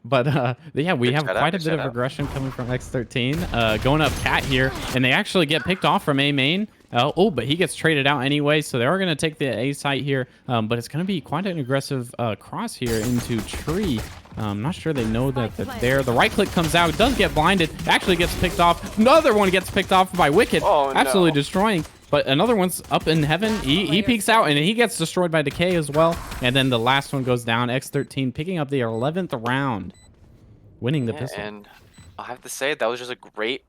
But yeah, we have quite a bit of aggression coming from X13. Going up Cat here, and they actually get picked off from A main. But he gets traded out anyway, so they are going to take the A site here. But it's going to be quite an aggressive cross here into tree. I'm not sure they know that there. The right click comes out, does get blinded, actually gets picked off. Another one gets picked off by Wicked, absolutely destroying. But another one's up in heaven. He peeks out, and he gets destroyed by Decay as well. And then the last one goes down. X13 picking up the 11th round, winning the pistol. And I have to say, that was just a great...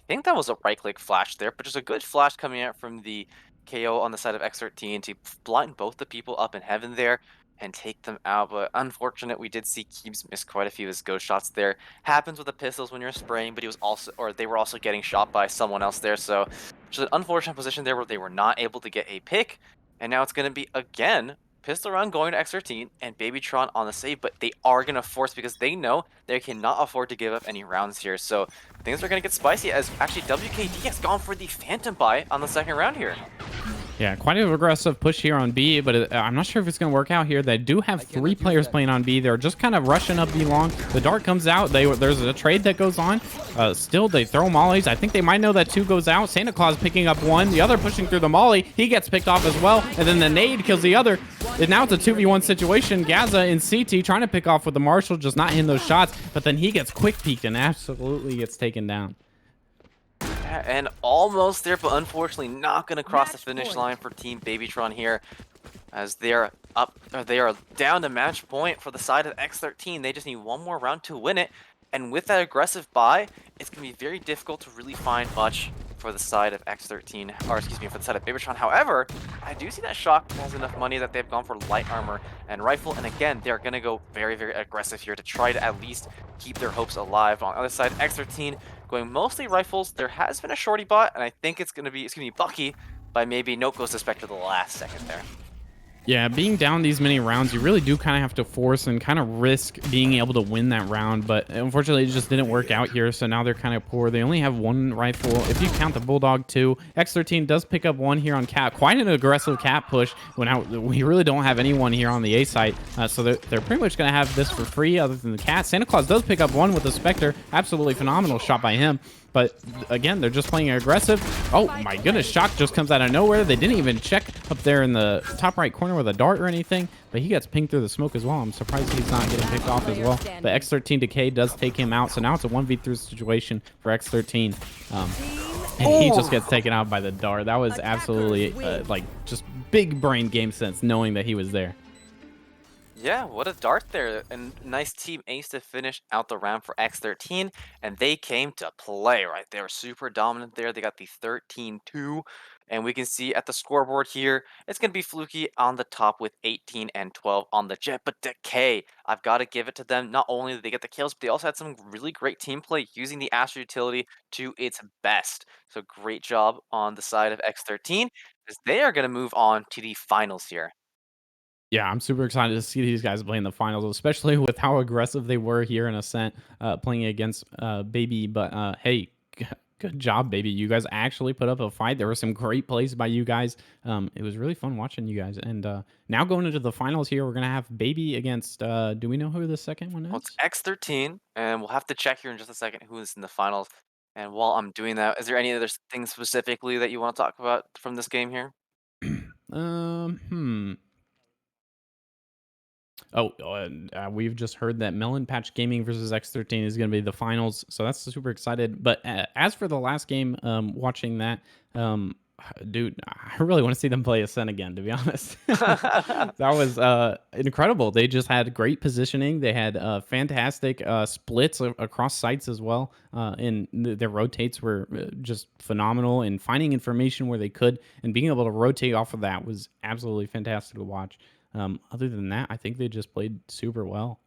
I think that was a right-click flash there, but just a good flash coming out from the KO on the side of X13 to blind both the people up in heaven there. and take them out. But unfortunate, we did see Keebs miss quite a few of his ghost shots there. Happens with the pistols when you're spraying, but he was also, or they were also getting shot by someone else there. So just an unfortunate position there where they were not able to get a pick. And now it's going to be again pistol round going to X13 and Babytron on the save, but they are going to force because they know they cannot afford to give up any rounds here. So things are going to get spicy as actually WKD has gone for the Phantom buy on the second round here. Yeah, quite an aggressive push here on B, but I'm not sure if it's going to work out here. They do have 3 players playing on B. They're just kind of rushing up B long. The dart comes out. There's a trade that goes on. Still, they throw mollies. I think they might know that 2 goes out. Santa Claus picking up 1. The other pushing through the molly. He gets picked off as well. And then the nade kills the other. And now it's a 2v1 situation. Gaza and CT trying to pick off with the Marshall, just not hitting those shots. But then he gets quick peeked and absolutely gets taken down. And almost there, but unfortunately not going to cross the finish line for Team Babytron here, as they are up, or they are down to match point for the side of X13. They just need one more round to win it, and with that aggressive buy, it's going to be very difficult to really find much for the side of X13, or excuse me, for the side of Babytron. However, I do see that Shock has enough money that they've gone for light armor and rifle, and again, they're going to go very, very aggressive here to try to at least keep their hopes alive. On the other side, X13 going mostly rifles. There has been a shorty bot, and I think it's gonna be Bucky, but maybe Note goes suspect to the last second there. Yeah, being down these many rounds, you really do kind of have to force and kind of risk being able to win that round. But unfortunately, it just didn't work out here. So now they're kind of poor. They only have 1 rifle. If you count the Bulldog 2, X13 does pick up 1 here on Cap. Quite an aggressive Cap push. When we really don't have anyone here on the A site. So they're pretty much going to have this for free other than the Cat. Santa Claus does pick up 1 with the Spectre. Absolutely phenomenal shot by him. But again, they're just playing aggressive. Oh my goodness, Shock just comes out of nowhere. They didn't even check up there in the top right corner with a dart or anything, but he gets pinged through the smoke as well. I'm surprised he's not getting picked off as well. But X13 Decay does take him out, so now it's a 1v3 situation for X13. And he just gets taken out by the dart. That was absolutely like just big brain game sense knowing that he was there. Yeah, what a dart there. And nice team ace to finish out the round for X13. And they came to play, right? They were super dominant there. They got the 13-2. And we can see at the scoreboard here, it's going to be Fluky on the top with 18 and 12 on the Jet. But Decay, I've got to give it to them. Not only did they get the kills, but they also had some really great team play using the Astro utility to its best. So great job on the side of X13, as they are going to move on to the finals here. Yeah, I'm super excited to see these guys play in the finals, especially with how aggressive they were here in Ascent, playing against Baby. But hey, good job, Baby. You guys actually put up a fight. There were some great plays by you guys. It was really fun watching you guys. And now going into the finals here, we're going to have Baby against, do we know who the second one is? Well, it's X13, and we'll have to check here in just a second who is in the finals. And while I'm doing that, is there any other things specifically that you want to talk about from this game here? Hmm. Oh, we've just heard that Melon Patch Gaming versus X13 is going to be the finals, so that's super excited. But as for the last game, watching that, dude, I really want to see them play Ascent again, to be honest. That was incredible. They just had great positioning. They had fantastic splits across sites as well, and their rotates were just phenomenal. And finding information where they could and being able to rotate off of that was absolutely fantastic to watch. Other than that, I think they just played super well.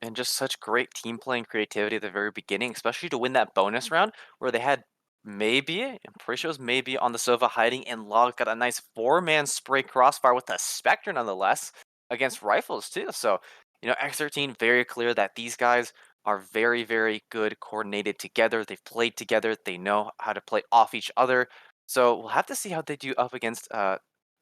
And just such great team play and creativity at the very beginning, especially to win that bonus round where they had maybe, I'm pretty sure it was maybe on the Sova hiding and Log got a nice 4-man spray crossfire with a Spectre nonetheless against rifles too. So, X13 very clear that these guys are very, very good coordinated together. They've played together. They know how to play off each other. So we'll have to see how they do up against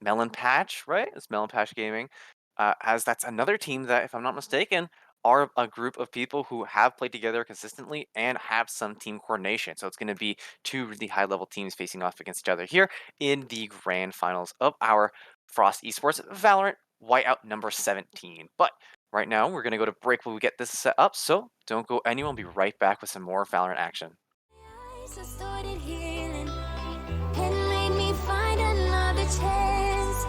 Melon Patch, right? It's Melon Patch Gaming. As that's another team that, if I'm not mistaken, are a group of people who have played together consistently and have some team coordination. So it's going to be 2 really high level teams facing off against each other here in the grand finals of our Frost Esports Valorant Whiteout number 17. But right now, we're going to go to break while we get this set up. So don't go anywhere. We'll be right back with some more Valorant action. I started healing and made me find another chance.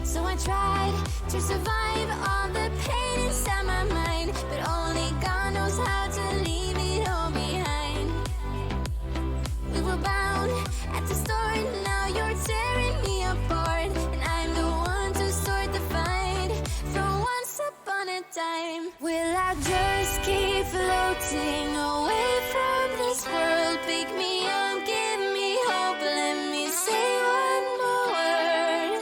So I tried to survive all the pain inside my mind, but only God knows how to leave it all behind. We were bound at the start, now you're tearing me apart, and I'm the one to start the fight. keep floating away from this world. Pick me up, give me hope, let me say one more word.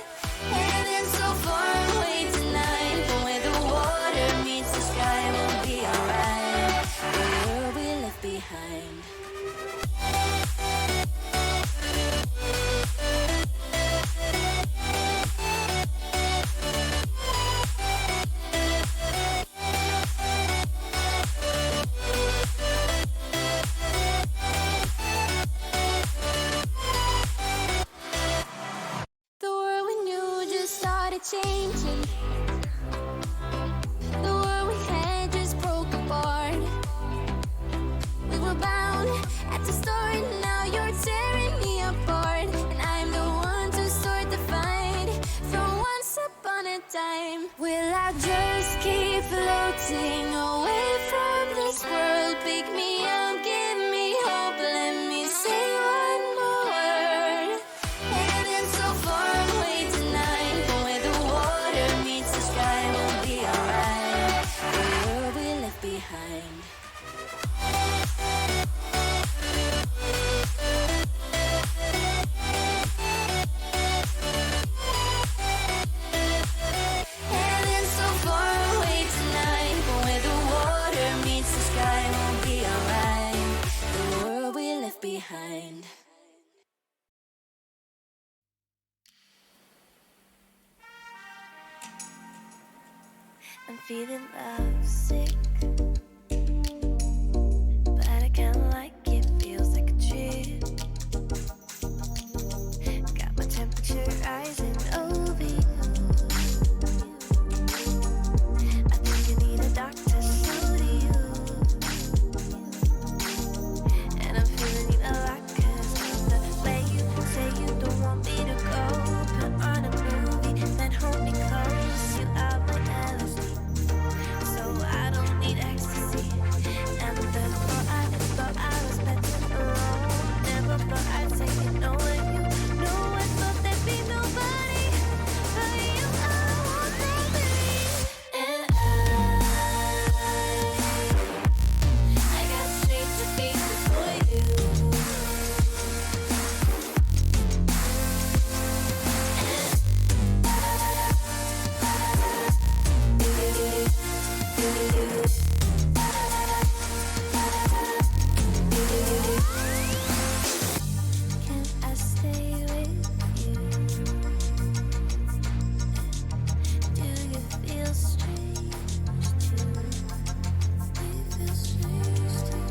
Heading so far away tonight, but where the water meets the sky, we'll be alright. The world we left behind. The world we knew just started changing. The world we had just broke apart. We were bound at the start, now you're tearing me apart. And I'm the one to start the fight from once upon a time. Will I just keep floating away from this world? Pick me up, give me hope, let me say one more word. Heading so far away tonight, but where the water meets the sky, we'll be alright. The world we left behind. Heading so far away tonight, but where the water meets the sky, we'll be alright. The world we left behind. I'm feeling lovesick, but I kinda like it, feels like a trip. Got my temperature rising over you. I think you need a doctor, so do you. And I'm feeling it a lot 'cause of the way you say you don't want me to go. Put on a movie, then hold me close. You are my LSD, so I don't need ecstasy. Never thought I was better alone. Never thought I'd say you know when you know. I thought there'd be nobody but you. I want nobody, and I got straight to pieces for you. Can I stay with you? Do you feel strange too? Do you feel strange too?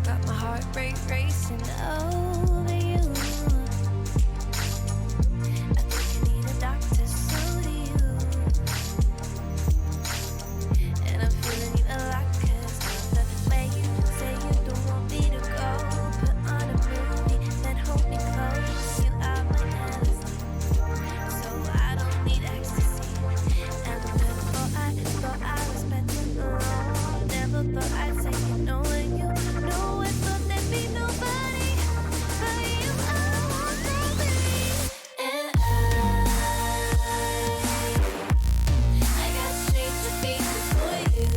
Got my heart rate racing over you. I think you need a doctor, so do you. And I'm feeling it a lot 'cause of the way you say you don't want me to go. Put on a movie, then hold me close. You are my LSD, so I don't need ecstasy. Never thought I was better alone. Never thought I'd say you know when you know. I thought there'd be nobody but you. I want nobody, and I got straight to pieces for you.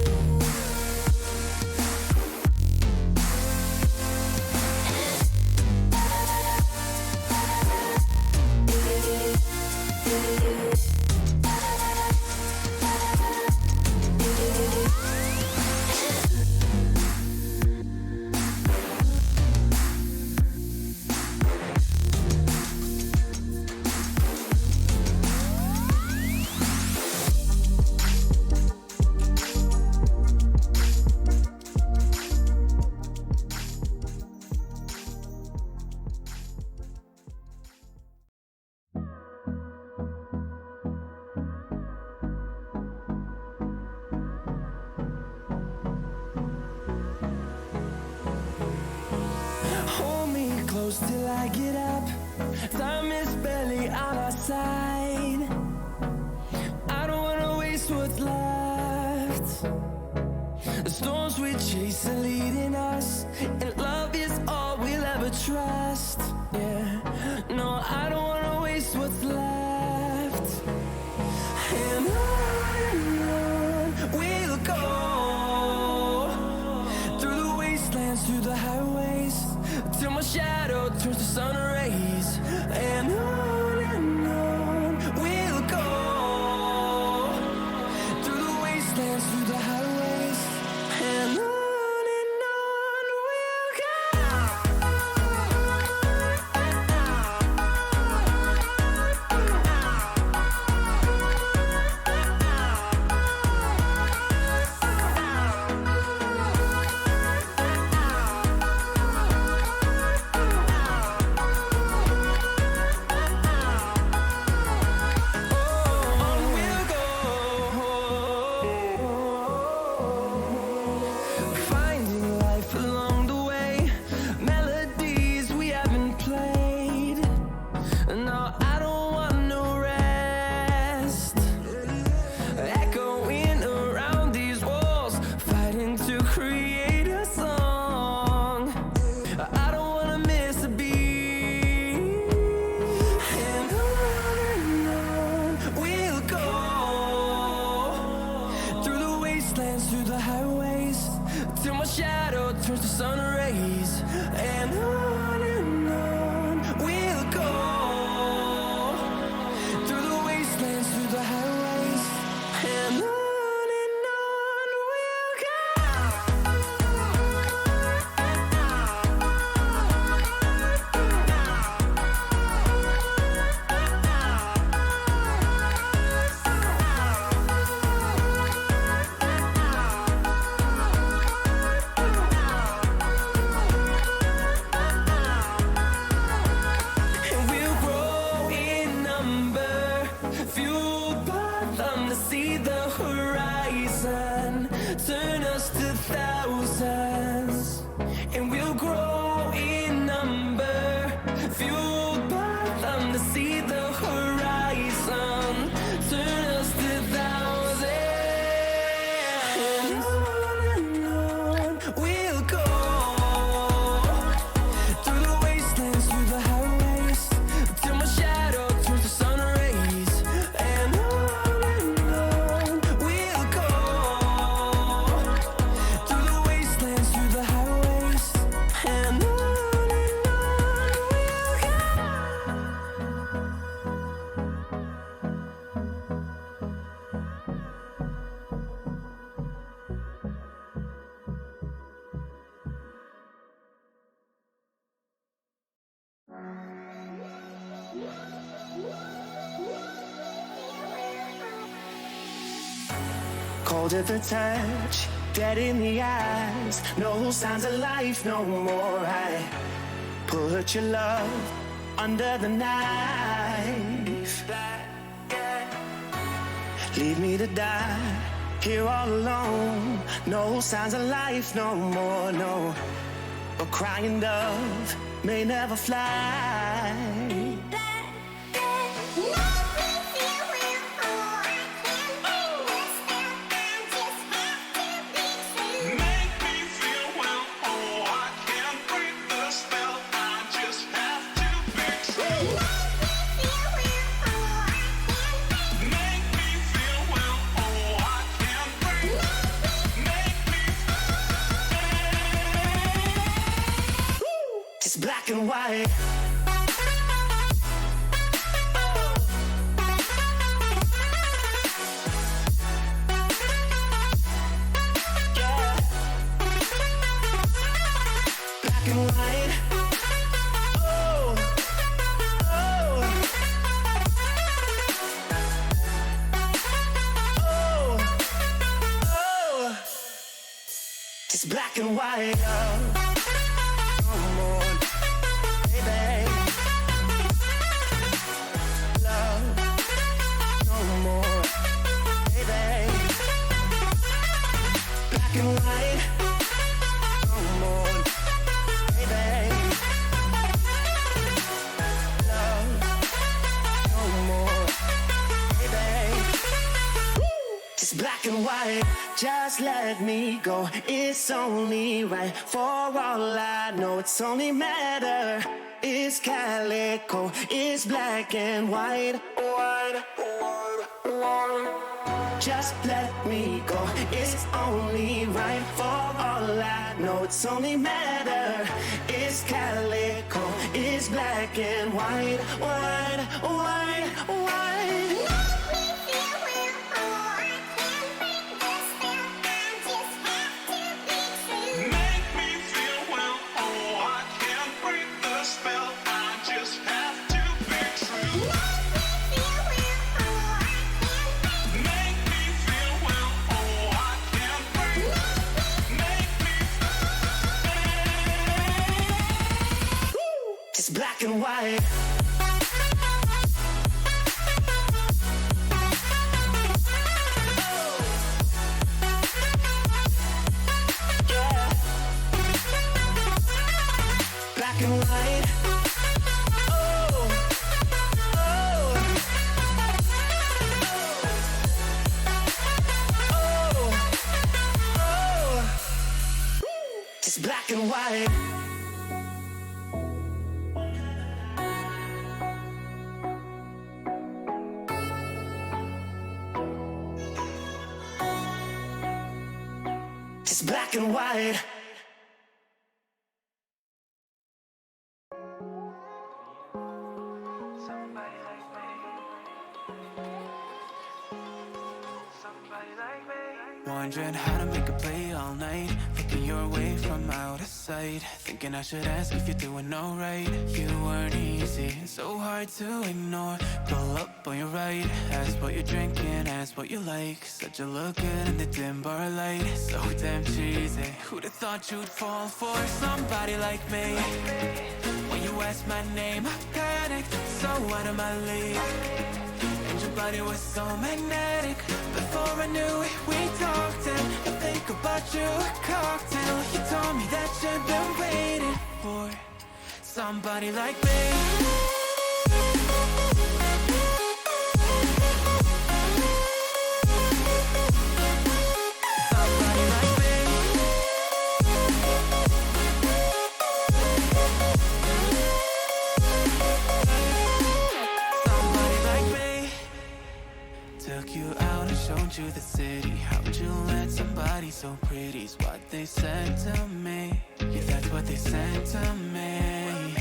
Hold me close till I get up. Time is barely on our side. I don't wanna waste what's left. The storms we chase are leading us, and love is all we'll ever trust. Yeah, no, I don't wanna waste what's left. turns to sun rays, and on we'll go through the wastelands, through the highways, and on we'll go. Finding life along the way, melodies we haven't played. No, I don't want no rest. Echoing around these walls, fighting to create a song. I don't wanna miss a beat. And on we'll go through the wastelands, through the highways, till my shadow turns to sun rays, and on we'll go through the wastelands, through the highways, and on we'll and we'll grow in number, fueled by them to see the horizon, turn us to thousands. And we'll grow in number, fueled by them to see the horizon, turn us to thousands. And on we'll go through the wastelands, through the highways, till my shadow turns to sun rays, and on we'll go through the wastelands, through the highways, and on we'll go. Cold at the touch, dead in the eyes, no signs of life no more. I put your love under the knife. Leave me to die here all alone. No signs of life no more, no. A crying dove may never fly. Make me feel well, oh, I can't break the spell, I just have to be true. Make me feel well, oh, I can't break. Make me It's black and white. Yeah. Black and white. Oh, oh, oh, oh. It's black and white. Come on, baby. Love, no more, baby. Black and white. Come on, baby. Love, no more, baby. It's black and white. Just let me go. It's only right. For all I know, it's only matter. It's calico. It's black and white. White, white, white. just let me go. It's only right for all I know. It's only matter. It's calico. It's black and white, white, white, white. Make me feel well, oh, I can't break the spell. I just have to be true. Make me feel well, oh, I can't break. Make me It's black and white. Yeah. Black and white. Oh, oh, oh, oh. It's black and white. It's black and white. wondering how to make a play all night. Looking your way from out of sight. Thinking I should ask if you're doing alright. You weren't easy, so hard to ignore. Pull up on your right, ask what you're drinking, ask what you like. Said you look good in the dim bar light. So damn cheesy. Who'd have thought you'd fall for somebody like me? When you asked my name, I panicked, so out of my league. And your body was so magnetic. Before I knew it, we talked and I think about you, a cocktail. You told me that you've been waiting for somebody like me. Took you out and showed you the city. How'd you let somebody so pretty's what they said to me? Yeah, that's what they said to me.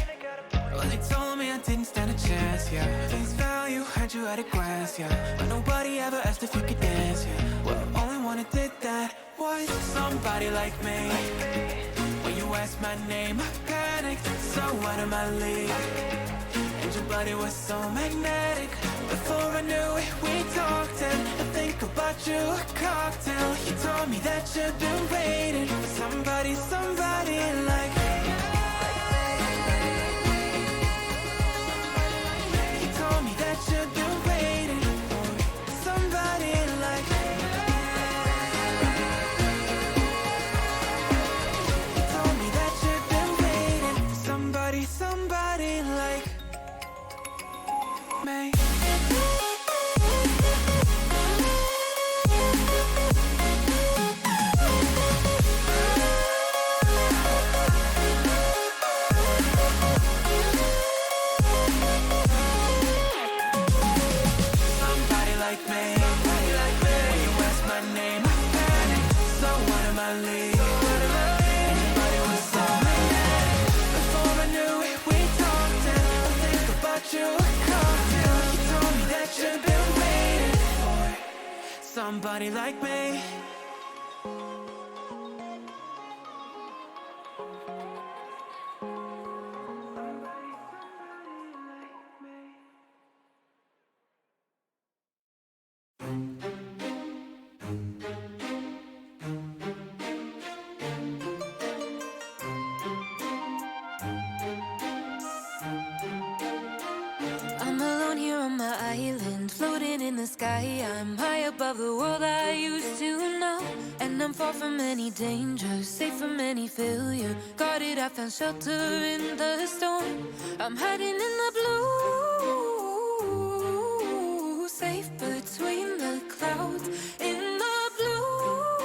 Well, they told me I didn't stand a chance, yeah. Face value, had you at a glance, yeah. But nobody ever asked if you could dance, yeah. Well, only one who did that was somebody like me. When you asked my name, I panicked, so out of my league. And your body was so magnetic. Before I knew it, we talked and I think about you, a cocktail. You told me that you've been waiting for somebody, somebody like me. You told me that you've been waiting for somebody like me. You told me that you've been waiting for somebody, somebody like me. Somebody like me. I'm alone here on my island, floating in the sky. I'm high above the world I used to know. And I'm far from any danger, safe from any failure. Guarded, I found shelter in the storm. I'm hiding in the blue, safe between the clouds. In the blue,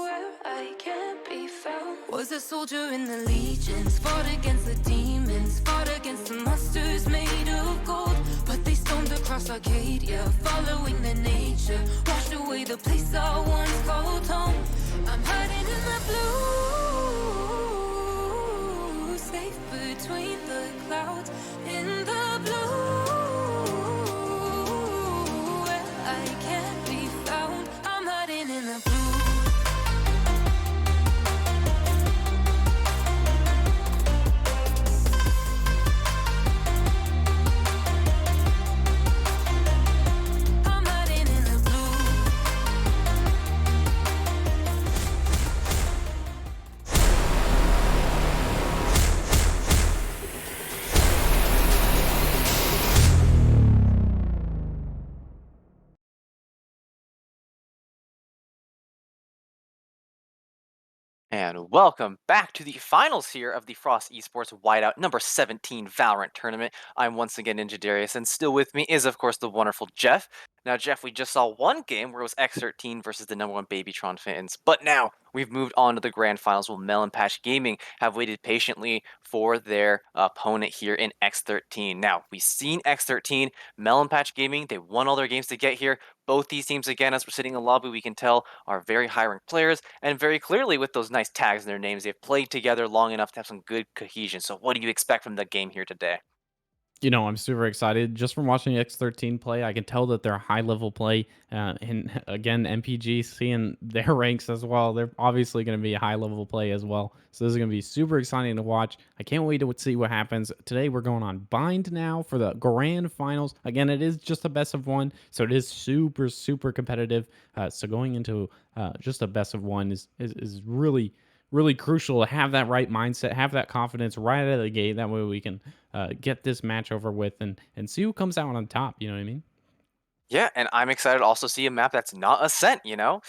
where I can't be found. Was a soldier in the legions, fought against the demons, fought against the monsters made of gold. But they stoned the across Arcadia, following the nature. Washed away the place I once called home. I'm hiding in the blue, safe between the clouds. In the blue, where I can't be found. I'm hiding in the blue. I'm hiding in the blue. And welcome back to the finals here of the Frost Esports Whiteout number 17 Valorant tournament. I'm once again Ninja Darius, and still with me is, of course, the wonderful Jeff. Now, Jeff, we just saw one game where it was X13 versus the number one Babytron fans, but now we've moved on to the grand finals where Melon Patch Gaming have waited patiently for their opponent here in X13. Now, we've seen X13, Melon Patch Gaming, they won all their games to get here. Both these teams, again, as we're sitting in the lobby, we can tell are very high-ranked players, and very clearly with those nice tags in their names, they've played together long enough to have some good cohesion. So what do you expect from the game here today? You know, I'm super excited just from watching X13 play. I can tell that they're high level play. And again, MPG seeing their ranks as well. They're obviously going to be a high level play as well. So this is going to be super exciting to watch. I can't wait to see what happens. Today, we're going on Bind now for the grand finals. Again, it is just a best of one. So it is super, super competitive. So going into just a best of one is really crucial to have that right mindset, have that confidence right out of the gate. That way we can get this match over with and see who comes out on top. You know what I mean? Yeah, and I'm excited to also see a map that's not Ascent, you know?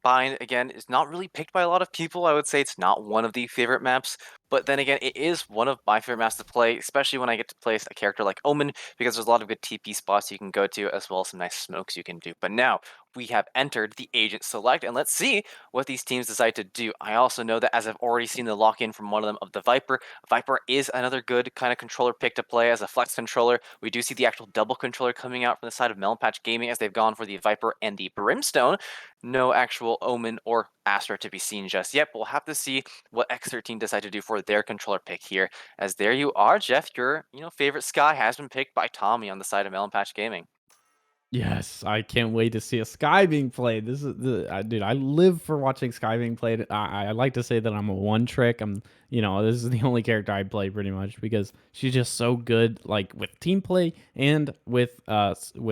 Bind, again, is not really picked by a lot of people. I would say it's not one of the favorite maps, but then again, it is one of my favorite maps to play, especially when I get to play a character like Omen, because there's a lot of good TP spots you can go to, as well as some nice smokes you can do. But now, we have entered the Agent Select, and let's see what these teams decide to do. I also know that as I've already seen the lock-in from one of them of the Viper, Viper is another good kind of controller pick to play as a flex controller. We do see the actual double controller coming out from the side of Melon Patch Gaming as they've gone for the Viper and the Brimstone. No actual Omen or Astra to be seen just yet, but we'll have to see what X13 decide to do for their controller pick here. As there you are, Jeff, your favorite Sky has been picked by Tommy on the side of Melon Patch Gaming. Yes, I can't wait to see a Sky being played. This is dude. I live for watching Sky being played. I like to say that I'm a one trick. This is the only character I play pretty much because she's just so good, like with team play and with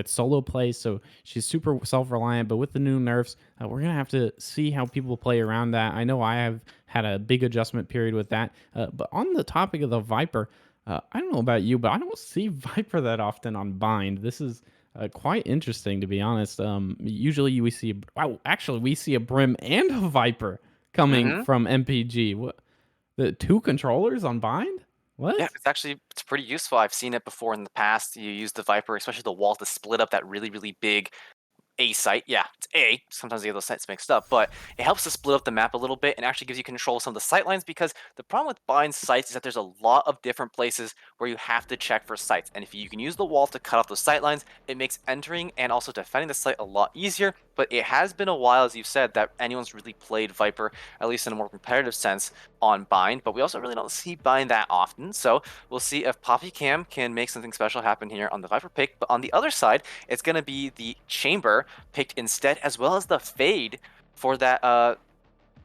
solo play. So she's super self reliant. But with the new nerfs, we're gonna have to see how people play around that. I know I have had a big adjustment period with that. But on the topic of the Viper, I don't know about you, but I don't see Viper that often on Bind. This is quite interesting, to be honest. Usually we see, wow, actually we see a Brim and a Viper coming Mm-hmm. from MPG. What, the two controllers on Bind? Yeah, What? it's pretty useful. I've seen it before in the past. You use the Viper, especially the wall, to split up that really, really big A site. Yeah, it's A. Sometimes you get those sites mixed up, but it helps to split up the map a little bit and actually gives you control of some of the sight lines because the problem with bind sites is that there's a lot of different places where you have to check for sites. And if you can use the wall to cut off those sight lines, it makes entering and also defending the site a lot easier. But it has been a while, as you said, that anyone's really played Viper, at least in a more competitive sense, on Bind. But we also really don't see Bind that often. So we'll see if Poppy Cam can make something special happen here on the Viper pick. But on the other side, it's going to be the Chamber picked instead, as well as the Fade for that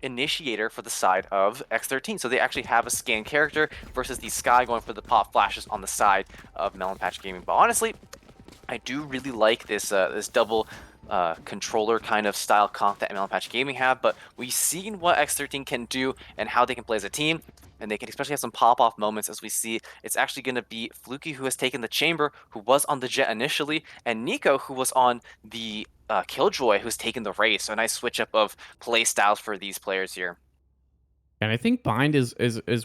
initiator for the side of X13. So they actually have a scan character versus the Sky going for the pop flashes on the side of Melon Patch Gaming. But honestly, I do really like this this double controller kind of style comp that Melon Patch Gaming have, but we've seen what X13 can do and how they can play as a team, and they can especially have some pop-off moments as we see it's actually going to be Fluky, who has taken the Chamber, who was on the Jet initially, and Nico, who was on the Killjoy, who's taken the Race. So a nice switch up of play styles for these players here. And I think Bind is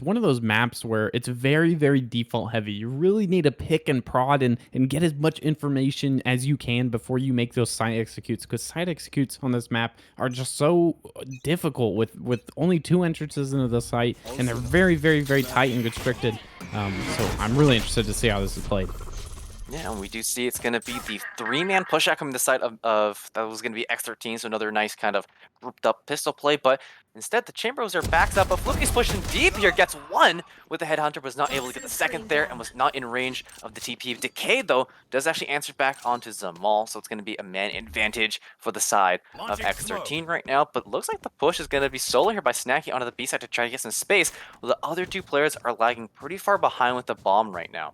one of those maps where it's very, very default heavy. You really need to pick and prod and get as much information as you can before you make those site executes, because site executes on this map are just so difficult with only two entrances into the site, and they're very, very, very tight and constricted. So I'm really interested to see how this is played. Yeah, and we do see it's going to be the 3-man push out coming to the side of that was going to be X13, so another nice kind of grouped up pistol play, but instead the Chambers are backs up, but Fluky's pushing deep here, gets one with the Headhunter, was not able to get the second there and was not in range of the TP. Decay, though, does actually answer back onto Zamal, so it's going to be a man advantage for the side of X13 right now, but looks like the push is going to be solo here by Snacky onto the B side to try to get some space, while the other two players are lagging pretty far behind with the bomb right now.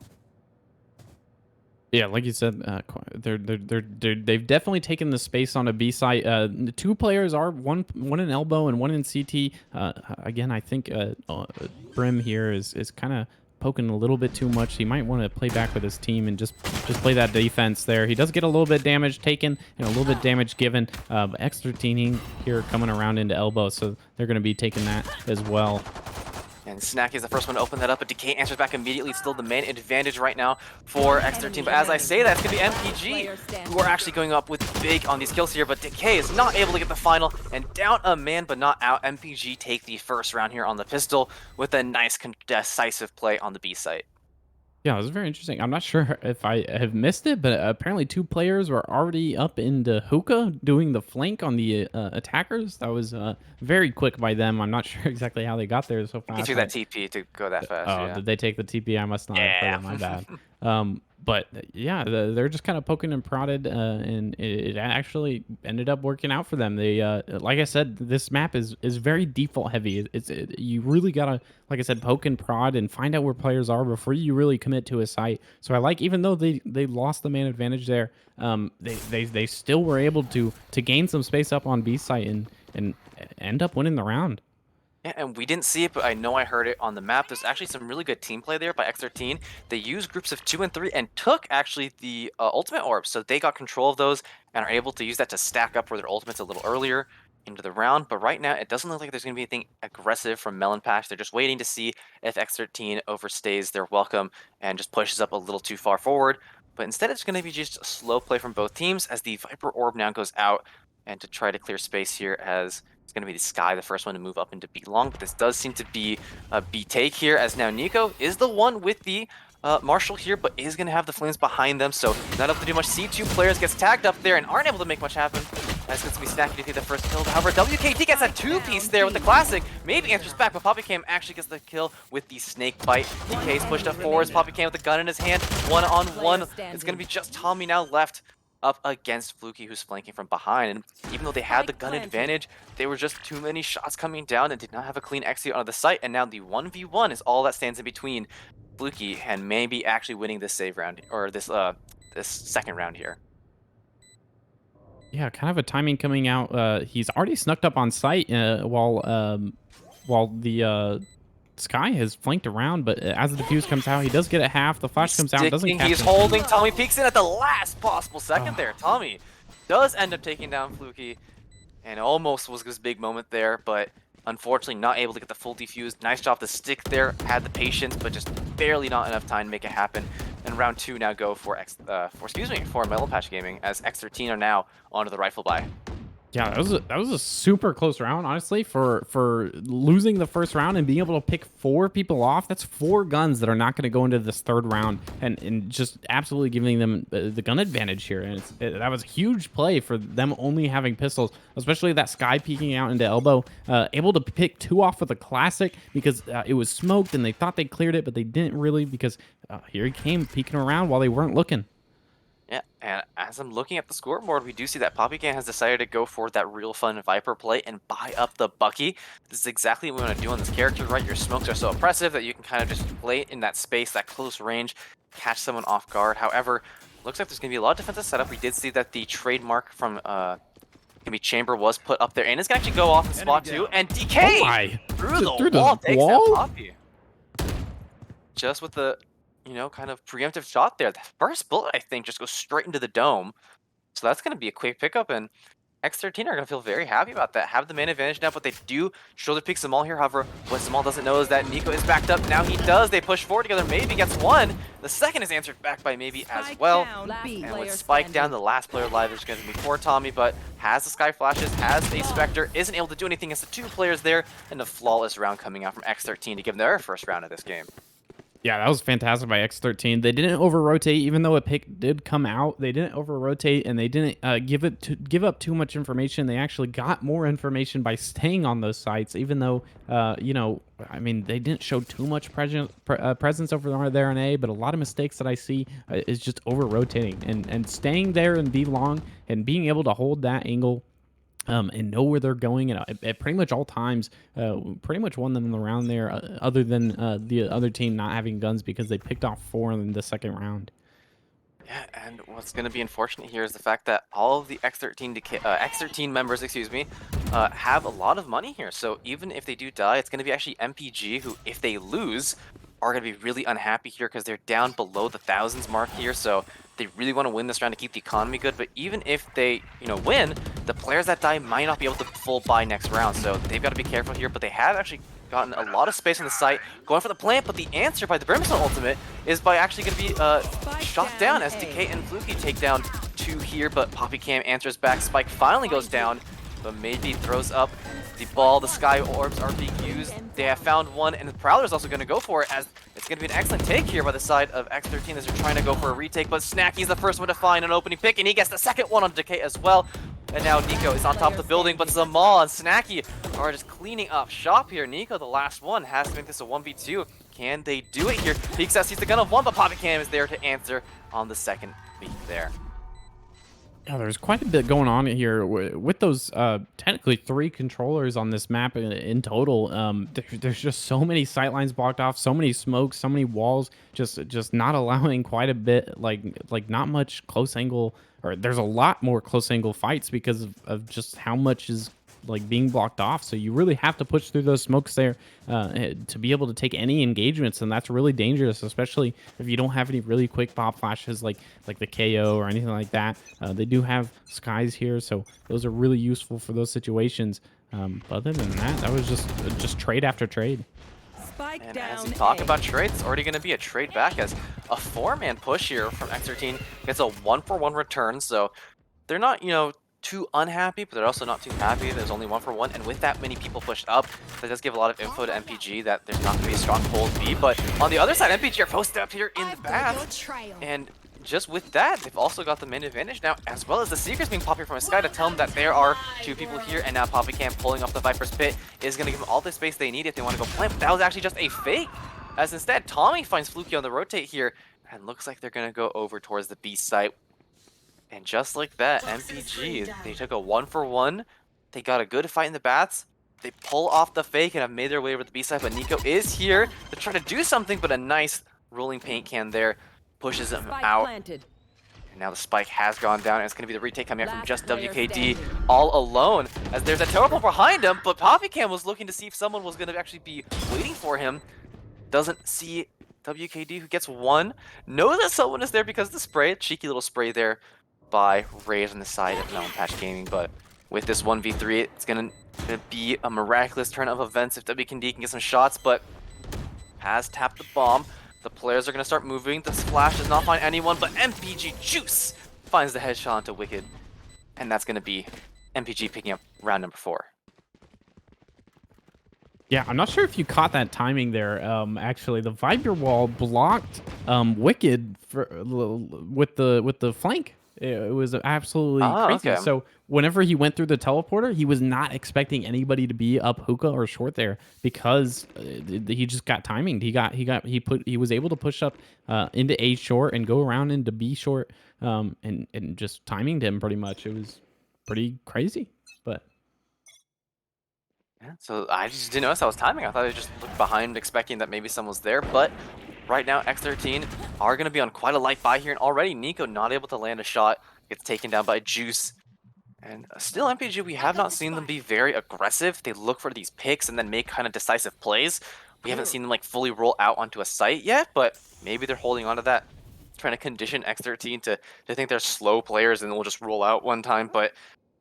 Yeah, like you said, they've definitely taken the space on a B site. The two players are one in elbow and one in CT. Again, I think Brim here is kind of poking a little bit too much. He might want to play back with his team and just play that defense there. He does get a little bit damage taken and a little bit damage given. But X13 here coming around into elbow, so they're going to be taking that as well. And Snacky is the first one to open that up, but Decay answers back immediately. It's still the main advantage right now for X13. But as I say that, it's going to be MPG who are actually going up with big on these kills here. But Decay is not able to get the final and down a man, but not out. MPG take the first round here on the pistol with a nice decisive play on the B site. Yeah, it was very interesting. I'm not sure if I have missed it, but apparently two players were already up into hookah doing the flank on the attackers. That was very quick by them. I'm not sure exactly how they got there so fast. He took that TP to go that fast. Oh, yeah. did they take the TP? I must not have heard it. My bad. But yeah, they're just kind of poking and prodded, and it actually ended up working out for them. They, like I said, this map is very default heavy. You really gotta, like I said, poke and prod and find out where players are before you really commit to a site. So I like, even though they lost the man advantage there, they still were able to gain some space up on B site and end up winning the round. Yeah, and we didn't see it, but I know I heard it on the map. There's actually some really good team play there by X13. They used groups of 2 and 3 and took actually the ultimate orbs, so they got control of those and are able to use that to stack up for their ultimates a little earlier into the round. But right now, it doesn't look like there's going to be anything aggressive from Melon Patch. They're just waiting to see if X13 overstays their welcome and just pushes up a little too far forward. But instead, it's going to be just a slow play from both teams as the Viper orb now goes out and to try to clear space here as it's going to be the Sky, the first one to move up into B long, but this does seem to be a B take here, as now Nico is the one with the Marshall here, but is going to have the Flames behind them, so not able to do much. C2 players gets tagged up there and aren't able to make much happen. That's going to be Snacky to get the first kill. However, WKT gets that two-piece there with the classic. Maybe answers back, but PoppyCam actually gets the kill with the snake bite. DK's pushed up forwards. PoppyCam with the gun in his hand. One-on-one. It's going to be just Tommy now left up against Fluky, who's flanking from behind. And even though they had the gun advantage, they were just too many shots coming down and did not have a clean exit onto the site. And now the 1v1 is all that stands in between Fluky and maybe actually winning this save round, or this second round here. Yeah, kind of a timing coming out. He's already snuck up on site while the Sky has flanked around, but as the defuse comes out, he does get a half. The flash comes out, doesn't catch He's him. holding. Tommy peeks in at the last possible second there. Tommy does end up taking down Fluky, and almost was his big moment there, but unfortunately not able to get the full defuse. Nice job to stick there, had the patience, but just barely not enough time to make it happen. And round 2 now go for Melon Patch Gaming, as X13 are now onto the rifle buy. Yeah, that was a super close round, honestly, for losing the first round and being able to pick 4 people off. That's 4 guns that are not going to go into this third round, and just absolutely giving them the gun advantage here. And that was a huge play for them only having pistols, especially that Sky peeking out into elbow, able to pick 2 off with a classic because it was smoked and they thought they cleared it, but they didn't really, because here he came peeking around while they weren't looking. Yeah, and as I'm looking at the scoreboard, we do see that PoppyCam has decided to go for that real fun Viper play and buy up the Bucky. This is exactly what we want to do on this character, right? Your smokes are so oppressive that you can kind of just play it in that space, that close range, catch someone off guard. However, looks like there's going to be a lot of defensive setup. We did see that the trademark from Chamber was put up there, and it's going to actually go off the spot too. And DK through the wall takes down Poppy. Just with the kind of preemptive shot there. The first bullet, I think, just goes straight into the dome. So that's going to be a quick pickup, and X13 are going to feel very happy about that. Have the man advantage now, but they do shoulder pick Zamal here. However, what Zamal doesn't know is that Nico is backed up. Now he does. They push forward together. Maybe gets one. The second is answered back by Maybe as well. And with Spike down, the last player alive is going to be poor Tommy, but has the Sky Flashes, has a Spectre, isn't able to do anything against the 2 players there, and a flawless round coming out from X13 to give them their first round of this game. Yeah, that was fantastic by X13. They didn't over rotate, even though a pick did come out. They didn't over rotate, and they didn't give up too much information. They actually got more information by staying on those sites, even though I mean, they didn't show too much presence over there on A. But a lot of mistakes that I see is just over rotating and staying there and be long and being able to hold that angle and know where they're going at pretty much all times. Pretty much won them the round there, other than the other team not having guns because they picked off 4 in the second round. Yeah, and what's going to be unfortunate here is the fact that all of the X13 members, excuse me, have a lot of money here. So even if they do die, it's going to be actually MPG who, if they lose, are going to be really unhappy here because they're down below the thousands mark here. So they really want to win this round to keep the economy good. But even if they, win, the players that die might not be able to full buy next round. So they've got to be careful here. But they have actually gotten a lot of space on the site, going for the plant, but the answer by the Brimstone ultimate is by actually going to be shot down as Decay and Fluky take down 2 here, but Poppy Cam answers back. Spike finally goes down, but maybe throws up the ball. The Sky Orbs are being used. They have found one, and the Prowler is also going to go for it, as it's going to be an excellent take here by the side of X13 as they're trying to go for a retake, but Snacky's the first one to find an opening pick, and he gets the second one on Decay as well. And now Nico is on top of the building, but Zamal and Snacky are just cleaning up shop here. Nico, the last one, has to make this a 1v2. Can they do it here? Peeks out, sees the gun of 1, but Poppy Cam is there to answer on the second beat there. Yeah, there's quite a bit going on here with those technically 3 controllers on this map in total. There's just so many sightlines blocked off, so many smokes, so many walls, just not allowing quite a bit, like not much close angle, or there's a lot more close angle fights because of just how much is like being blocked off. So you really have to push through those smokes there to be able to take any engagements, and that's really dangerous, especially if you don't have any really quick pop flashes like the KO or anything like that. They do have skies here, so those are really useful for those situations. But other than that, that was just trade after trade. And as you talk about trades, it's already going to be a trade back, as a 4-man push here from X13 gets a 1-for-1 return. So they're not, too unhappy, but they're also not too happy. There's only 1-for-1, and with that many people pushed up, that does give a lot of info to MPG that there's not going to be a strong hold B. But on the other side, MPG are posted up here in the bath, and just with that, they've also got the main advantage now, as well as the Seekers being popped here from a Sky to tell them that there are 2 people here, and now Poppy Cam pulling off the Viper's Pit is going to give them all the space they need if they want to go plant. But that was actually just a fake, as instead Tommy finds Fluky on the rotate here, and looks like they're going to go over towards the B site. And just like that, MPG, they took a 1-for-1. They got a good fight in the baths. They pull off the fake and have made their way over the B side, but Nico is here to try to do something, but a nice rolling paint can there pushes him out. And now the spike has gone down, and it's going to be the retake coming out from just WKD all alone, as there's a teleport behind him, but Poppy Cam was looking to see if someone was going to actually be waiting for him. Doesn't see WKD, who gets 1. Knows that someone is there because of the spray. Cheeky little spray there by Raze on the side of Mountain Patch Gaming, but with this 1v3, it's gonna be a miraculous turn of events if WKD can get some shots, but has tapped the bomb. The players are gonna start moving. This flash does not find anyone, but MPG Juice finds the headshot onto Wicked, and that's gonna be MPG picking up round number 4. Yeah, I'm not sure if you caught that timing there. Actually, the Viper wall blocked Wicked with the flank. It was absolutely crazy. Okay. So whenever he went through the teleporter, he was not expecting anybody to be up hookah or short there, because he just got timing. He was able to push up into A short and go around into B short, and just timing him pretty much. It was pretty crazy, but. Yeah, so I just didn't notice I was timing. I thought I just looked behind expecting that maybe someone was there, but right now X13 are going to be on quite a light buy here, and already Nico not able to land a shot, gets taken down by Juice. And still MPG, we have not seen them be very aggressive. They look for these picks and then make kind of decisive plays. We haven't seen them like fully roll out onto a site yet, but maybe they're holding on to that, trying to condition X13 to think they're slow players and we'll just roll out one time. But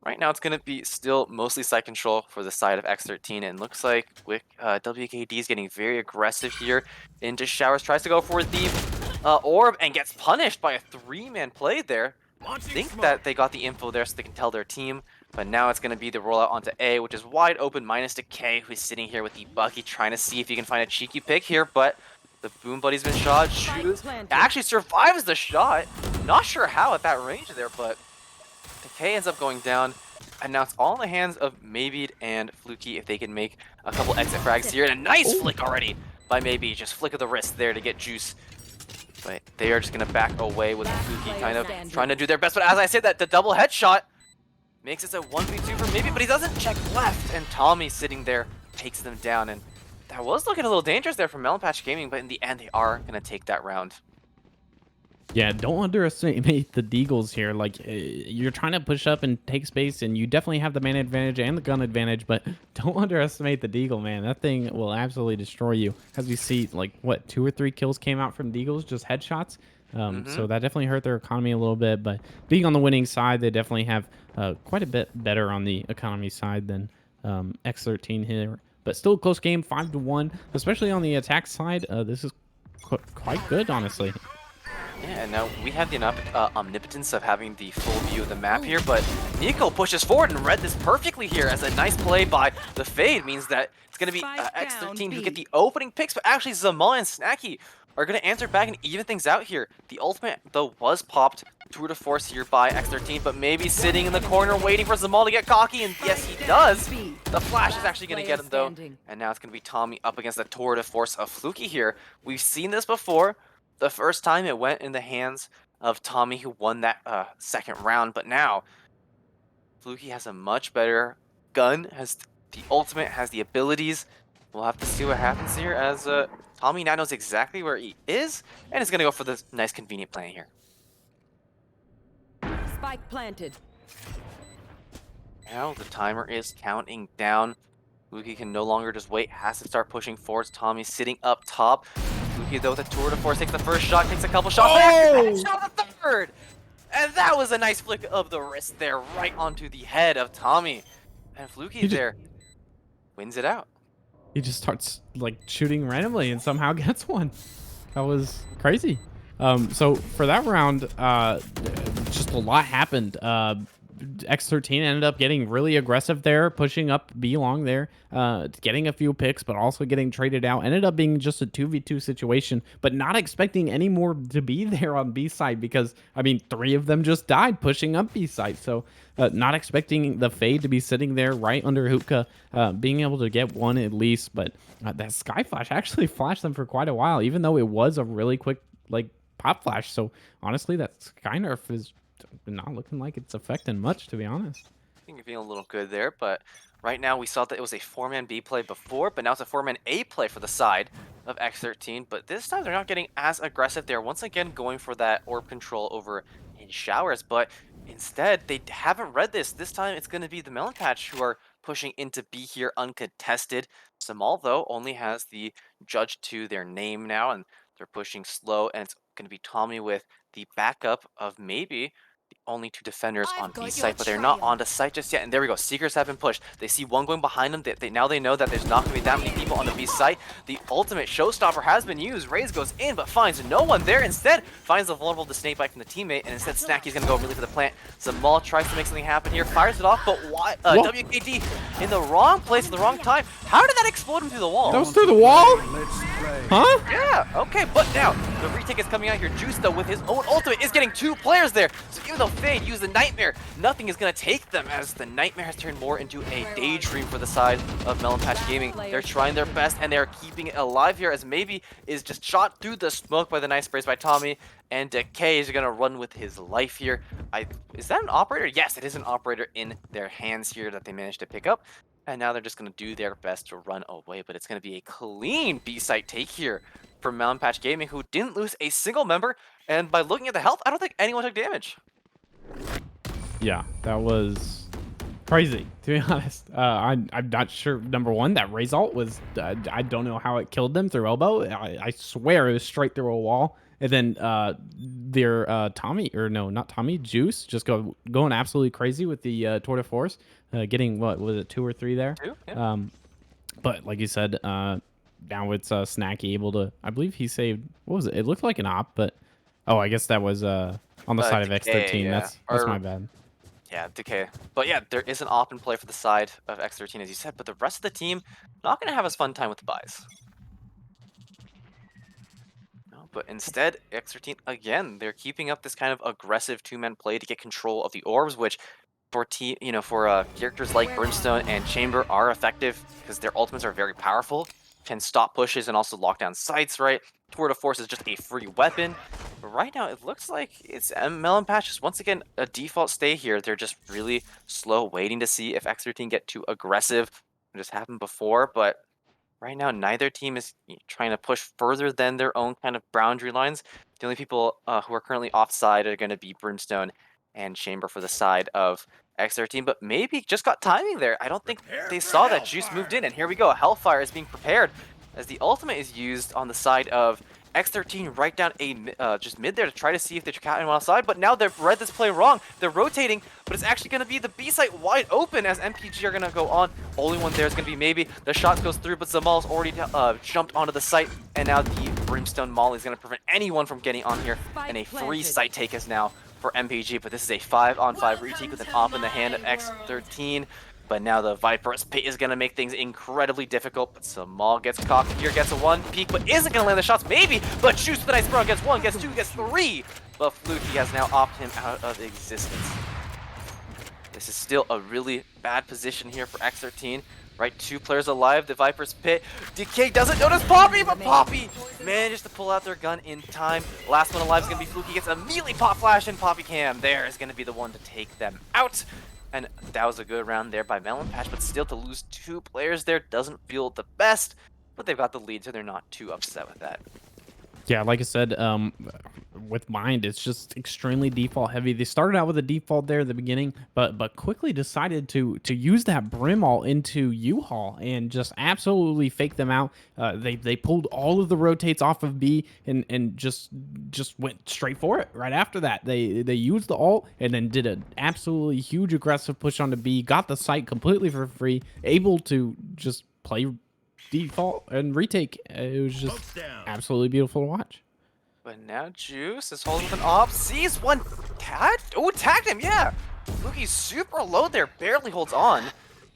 right now, it's going to be still mostly side control for the side of X13, and looks like WKD is getting very aggressive here into Showers, tries to go for the orb, and gets punished by a 3-man play there. I think that they got the info there so they can tell their team, but now it's going to be the rollout onto A, which is wide open, minus Decay, who's sitting here with the Bucky, trying to see if he can find a cheeky pick here, but The Boom Buddy's been shot. Juice actually survives the shot. Not sure how at that range there, but Decay ends up going down. And now it's all in the hands of Maybe and Fluky if they can make a couple exit frags here. And a nice flick already by Maybe. Just flick of the wrist there to get Juice. But they are just going to back away with Fluky kind of trying to do their best. But as I said, that the double headshot makes it a 1v2 for Maybe, but he doesn't check left. And Tommy sitting there takes them down. And that was looking a little dangerous there from Melon Patch Gaming, but in the end, they are going to take that round. Yeah, don't underestimate the Deagles here. Like, you're trying to push up and take space, and you definitely have the man advantage and the gun advantage, but don't underestimate the Deagle, man. That thing will absolutely destroy you. As we see, like, what, 2 or 3 kills came out from Deagles, just headshots. So that definitely hurt their economy a little bit, but being on the winning side, they definitely have quite a bit better on the economy side than X13 here. But still a close game, 5-1, especially on the attack side. This is quite good, honestly. Yeah, and now we have the omnipotence of having the full view of the map here, but Nico pushes forward and read this perfectly here as a nice play by the Fade means that it's going to be X13 who get the opening picks, but actually Zamal and Snacky are going to answer back and even things out here. The ultimate, though, was popped tour de force here by X13, but maybe sitting in the corner waiting for Zamal to get cocky, and yes, he does. The flash is actually going to get him, though, and now it's going to be Tommy up against the tour de force of Fluky here. We've seen this before. The first time it went in the hands of Tommy, who won that second round, but now Fluky has a much better gun, has the ultimate, has the abilities. We'll have to see what happens here as Tommy now knows exactly where he is, and is going to go for this nice convenient plan here. Spike planted. Now the timer is counting down. Fluky can no longer just wait, has to start pushing forwards. Tommy sitting up top. Fluky, though, with a tour de force, takes the first shot, takes a couple shots, shot the third! And that was a nice flick of the wrist there, right onto the head of Tommy. And Fluky there wins it out. He just starts, like, shooting randomly and somehow gets one. That was crazy. So for that round, just a lot happened. X13 ended up getting really aggressive there, pushing up B long there, getting a few picks, but also getting traded out. Ended up being just a 2v2 situation, but not expecting any more to be there on B side because, I mean, 3 of them just died pushing up B side. So not expecting the Fade to be sitting there right under Hookah, being able to get one at least. But that Sky Flash actually flashed them for quite a while, even though it was a really quick, like, pop flash. So honestly, that Sky Nerf is not looking like it's affecting much, to be honest. I think you're feeling a little good there, but right now we saw that it was a 4-man B play before, but now it's a 4-man A play for the side of X13. But this time they're not getting as aggressive. They're once again going for that orb control over in showers, but instead they haven't read this. This time it's going to be the Melon Patch who are pushing into B here uncontested. Samal, though, only has the judge to their name now, and they're pushing slow, and it's going to be Tommy with the backup of maybe the only 2 defenders on B site, but they're not on the site just yet. And there we go. Seekers have been pushed. They see one going behind them. Now they know that there's not going to be that many people on the B site. The ultimate showstopper has been used. Raze goes in, but finds no one there. Instead, finds the vulnerable to snake bite from the teammate, and instead Snacky's going to go really for the plant. Zamal tries to make something happen here, fires it off, but why? WKD in the wrong place at the wrong time. How did that explode him through the wall? That was through the wall? Huh? Yeah, okay, but now the retake is coming out here. Juice, though, with his own ultimate, is getting 2 players there. So even though Fade used the Nightmare, nothing is going to take them as the Nightmare has turned more into a daydream for the side of Melon Patch Gaming. They're trying their best, and they're keeping it alive here as Maybe is just shot through the smoke by the nice sprays by Tommy, and Decay is going to run with his life here. Is that an operator? Yes, it is an operator in their hands here that they managed to pick up. And now they're just going to do their best to run away, but it's going to be a clean B-site take here from Melon Patch Gaming, who didn't lose a single member, and by looking at the health, I don't think anyone took damage. Yeah, that was crazy, to be honest. I'm not sure, number one, that Raze ult was, I don't know how it killed them through elbow. I swear it was straight through a wall. And then their Tommy, or no, not Tommy, Juice, just going absolutely crazy with the tour de force, getting, what, was it 2 or 3 there? 2, yeah. But like you said, now it's Snacky able to, I believe he saved, what was it? It looked like an op, but, oh, I guess that was on the side of Decay, X13. yeah. That's my bad. Yeah, Decay. But yeah, there is an op in play for the side of X13, as you said, but the rest of the team not going to have as fun time with the buys. But instead, X13, again, they're keeping up this kind of aggressive two-man play to get control of the orbs, which for characters like Brimstone and Chamber are effective because their ultimates are very powerful, can stop pushes and also lock down sights, right? Tour de Force is just a free weapon. But right now, it looks like it's Melon Patch just once again a default stay here. They're just really slow, waiting to see if X13 get too aggressive. It just happened before, but right now, neither team is trying to push further than their own kind of boundary lines. The only people who are currently offside are going to be Brimstone and Chamber for the side of X13, but maybe just got timing there. I don't think they saw that Juice moved in, and here we go. Hellfire is being prepared as the ultimate is used on the side of X13 right down just mid there to try to see if they cat anyone outside, but now they've read this play wrong. They're rotating, but it's actually going to be the B site wide open as MPG are going to go on. Only one there is going to be maybe. The shot goes through, but Zamal's already jumped onto the site, and now the Brimstone Molly is going to prevent anyone from getting on here, and a free site take is now for MPG, but this is a 5-on-5 retake with an op in the hand of X13. But now the Viper's Pit is going to make things incredibly difficult. But Samal gets caught here, gets a one peek, but isn't going to land the shots. Maybe, but Juice with a nice sprawl gets one, gets two, gets three. But Fluky has now opted him out of existence. This is still a really bad position here for X13. Right, 2 players alive, the Viper's Pit. DK doesn't notice Poppy, but Poppy manages to pull out their gun in time. Last one alive is going to be Fluky, gets immediately Pop Flash, and Poppy Cam there is going to be the one to take them out. And that was a good round there by Melon Patch, but still to lose 2 players there doesn't feel the best. But they've got the lead, so they're not too upset with that. Yeah, like I said, with Mind, it's just extremely default heavy. They started out with a default there at the beginning, but quickly decided to use that Brim all into U-Haul and just absolutely fake them out. They pulled all of the rotates off of B and just went straight for it right after that. They used the ult and then did an absolutely huge aggressive push onto B, got the site completely for free, able to just play default and retake. It was just absolutely beautiful to watch. But now Juice is holding with an op, sees one tagged. Oh, tagged him, yeah. Fluky's super low there, barely holds on.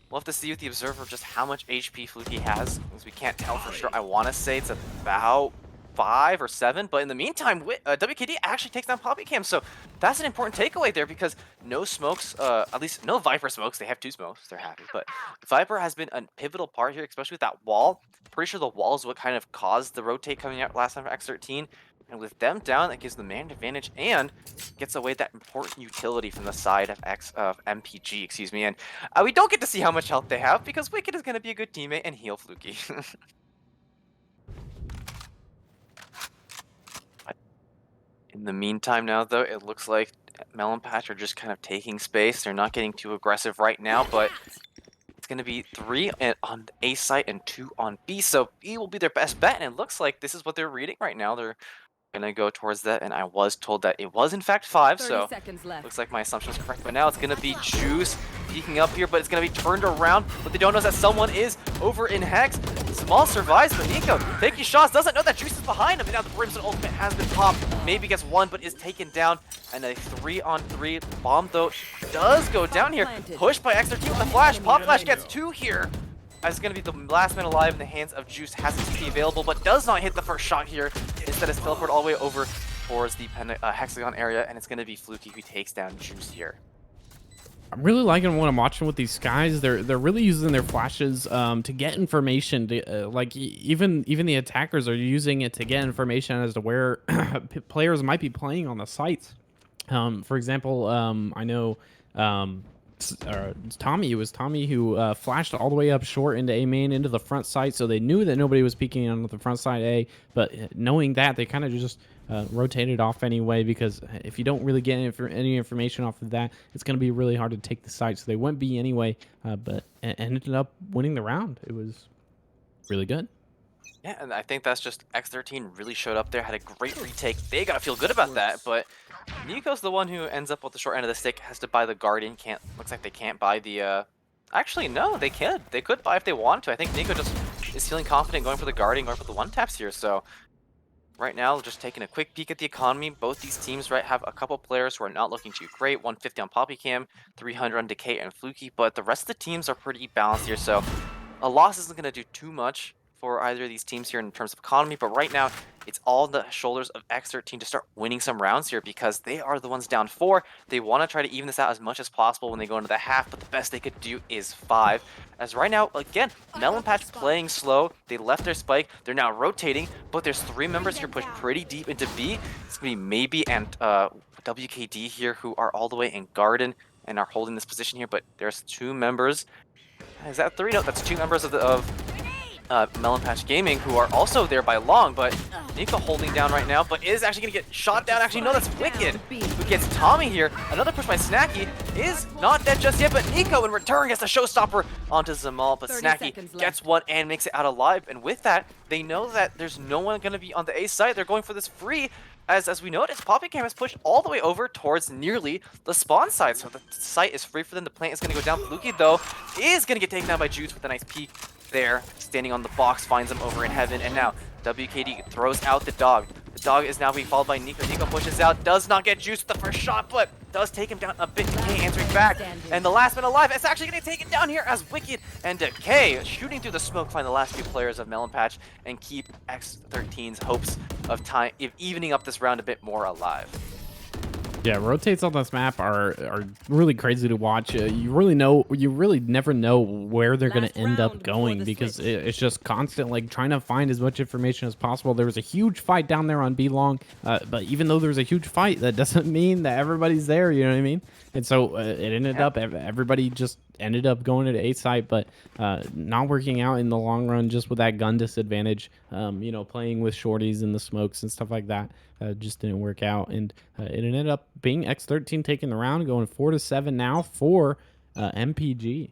We'll have to see with the observer just how much HP Fluky has, because we can't tell for sure. I want to say it's about 5 or 7, but in the meantime, WKD actually takes down Poppy Cam, so that's an important takeaway there because no smokes, at least no Viper smokes. They have 2 smokes, they're happy, but Viper has been a pivotal part here, especially with that wall. Pretty sure the wall is what kind of caused the rotate coming out last time for X13, and with them down, that gives the man advantage and gets away that important utility from the side of MPG, excuse me, and we don't get to see how much health they have because Wicked is going to be a good teammate and heal Fluky. In the meantime now, though, it looks like Melon Patch are just kind of taking space. They're not getting too aggressive right now, but it's going to be 3 on A site and 2 on B, so B will be their best bet, and it looks like this is what they're reading right now. They're going to go towards that, and I was told that it was in fact 5, so looks like my assumption was correct. But now it's going to be Juice peeking up here, but it's going to be turned around. What they don't know is that someone is over in Hex. Small survives, but Nico taking shots, doesn't know that Juice is behind him, and now the Brimstone ultimate has been popped. Maybe gets 1, but is taken down, and a 3-on-3 bomb, though, does go down here. Pushed by X13 with a flash. Pop Flash gets 2 here. It's going to be the last man alive in the hands of Juice. Has the TP available, but does not hit the first shot here. Instead, it's teleported all the way over towards the hexagon area, and it's going to be Fluky who takes down Juice here. I'm really liking what I'm watching with these guys. They're really using their flashes to get information. Like even the attackers are using it to get information as to where players might be playing on the sites. For example, I know Tommy. It was Tommy who flashed all the way up short into A main into the front site, so they knew that nobody was peeking on the front side A. But knowing that, they kind of just rotated off anyway, because if you don't really get any information off of that, it's going to be really hard to take the site. So they went B anyway, but ended up winning the round. It was really good. Yeah, and I think that's just X13 really showed up there, had a great retake. They gotta feel good about that, but Nico's the one who ends up with the short end of the stick, has to buy the Guardian. Looks like they can't buy the, actually, no, they could. They could buy if they wanted to. I think Nico just is feeling confident going for the Guardian, going for the one-taps here, so right now, just taking a quick peek at the economy. Both these teams, right, have a couple players who are not looking too great. 150 on Poppy Cam, 300 on Decay and Fluky, but the rest of the teams are pretty balanced here, so a loss isn't going to do too much for either of these teams here in terms of economy, but right now it's all on the shoulders of X13 to start winning some rounds here because they are the ones down 4. They want to try to even this out as much as possible when they go into the half, but the best they could do is 5. As right now, again, Melon Patch playing slow. They left their spike. They're now rotating, but there's 3 members here pushed pretty deep into B. It's going to be Maybe and WKD here who are all the way in Garden and are holding this position here, but there's 2 members. Is that 3? No, that's 2 members of Melon Patch Gaming who are also there by long, but Nico holding down right now, but is actually going to get shot down. Actually, no, that's Wicked who gets Tommy here. Another push by Snacky is not dead just yet, but Nico in return gets the showstopper onto Zamal, but Snacky gets one and makes it out alive. And with that, they know that there's no one going to be on the A side. They're going for this free. As we noticed, PoppyCam has pushed all the way over towards nearly the spawn side, so the site is free for them. The plant is going to go down. Fluky, though, is going to get taken down by Juice with a nice peek there, standing on the box, finds him over in heaven, and now WKD throws out the dog. The dog is now being followed by Nico. Nico pushes out, does not get Juice with the first shot, but does take him down a bit. Decay answering back, and the last man alive is actually getting taken down here as Wicked and Decay shooting through the smoke find the last 2 players of Melon Patch and keep X13's hopes of evening up this round a bit more alive. Yeah, rotates on this map are really crazy to watch. You really never know where they're going to end up going because it's just constant, like trying to find as much information as possible. There was a huge fight down there on B long, but even though there's a huge fight, that doesn't mean that everybody's there. You know what I mean? And so it ended up everybody just ended up going to the A site, but not working out in the long run just with that gun disadvantage. You know, playing with shorties in the smokes and stuff like that just didn't work out, and it ended up being X13 taking the round, going 4-7 now for MPG.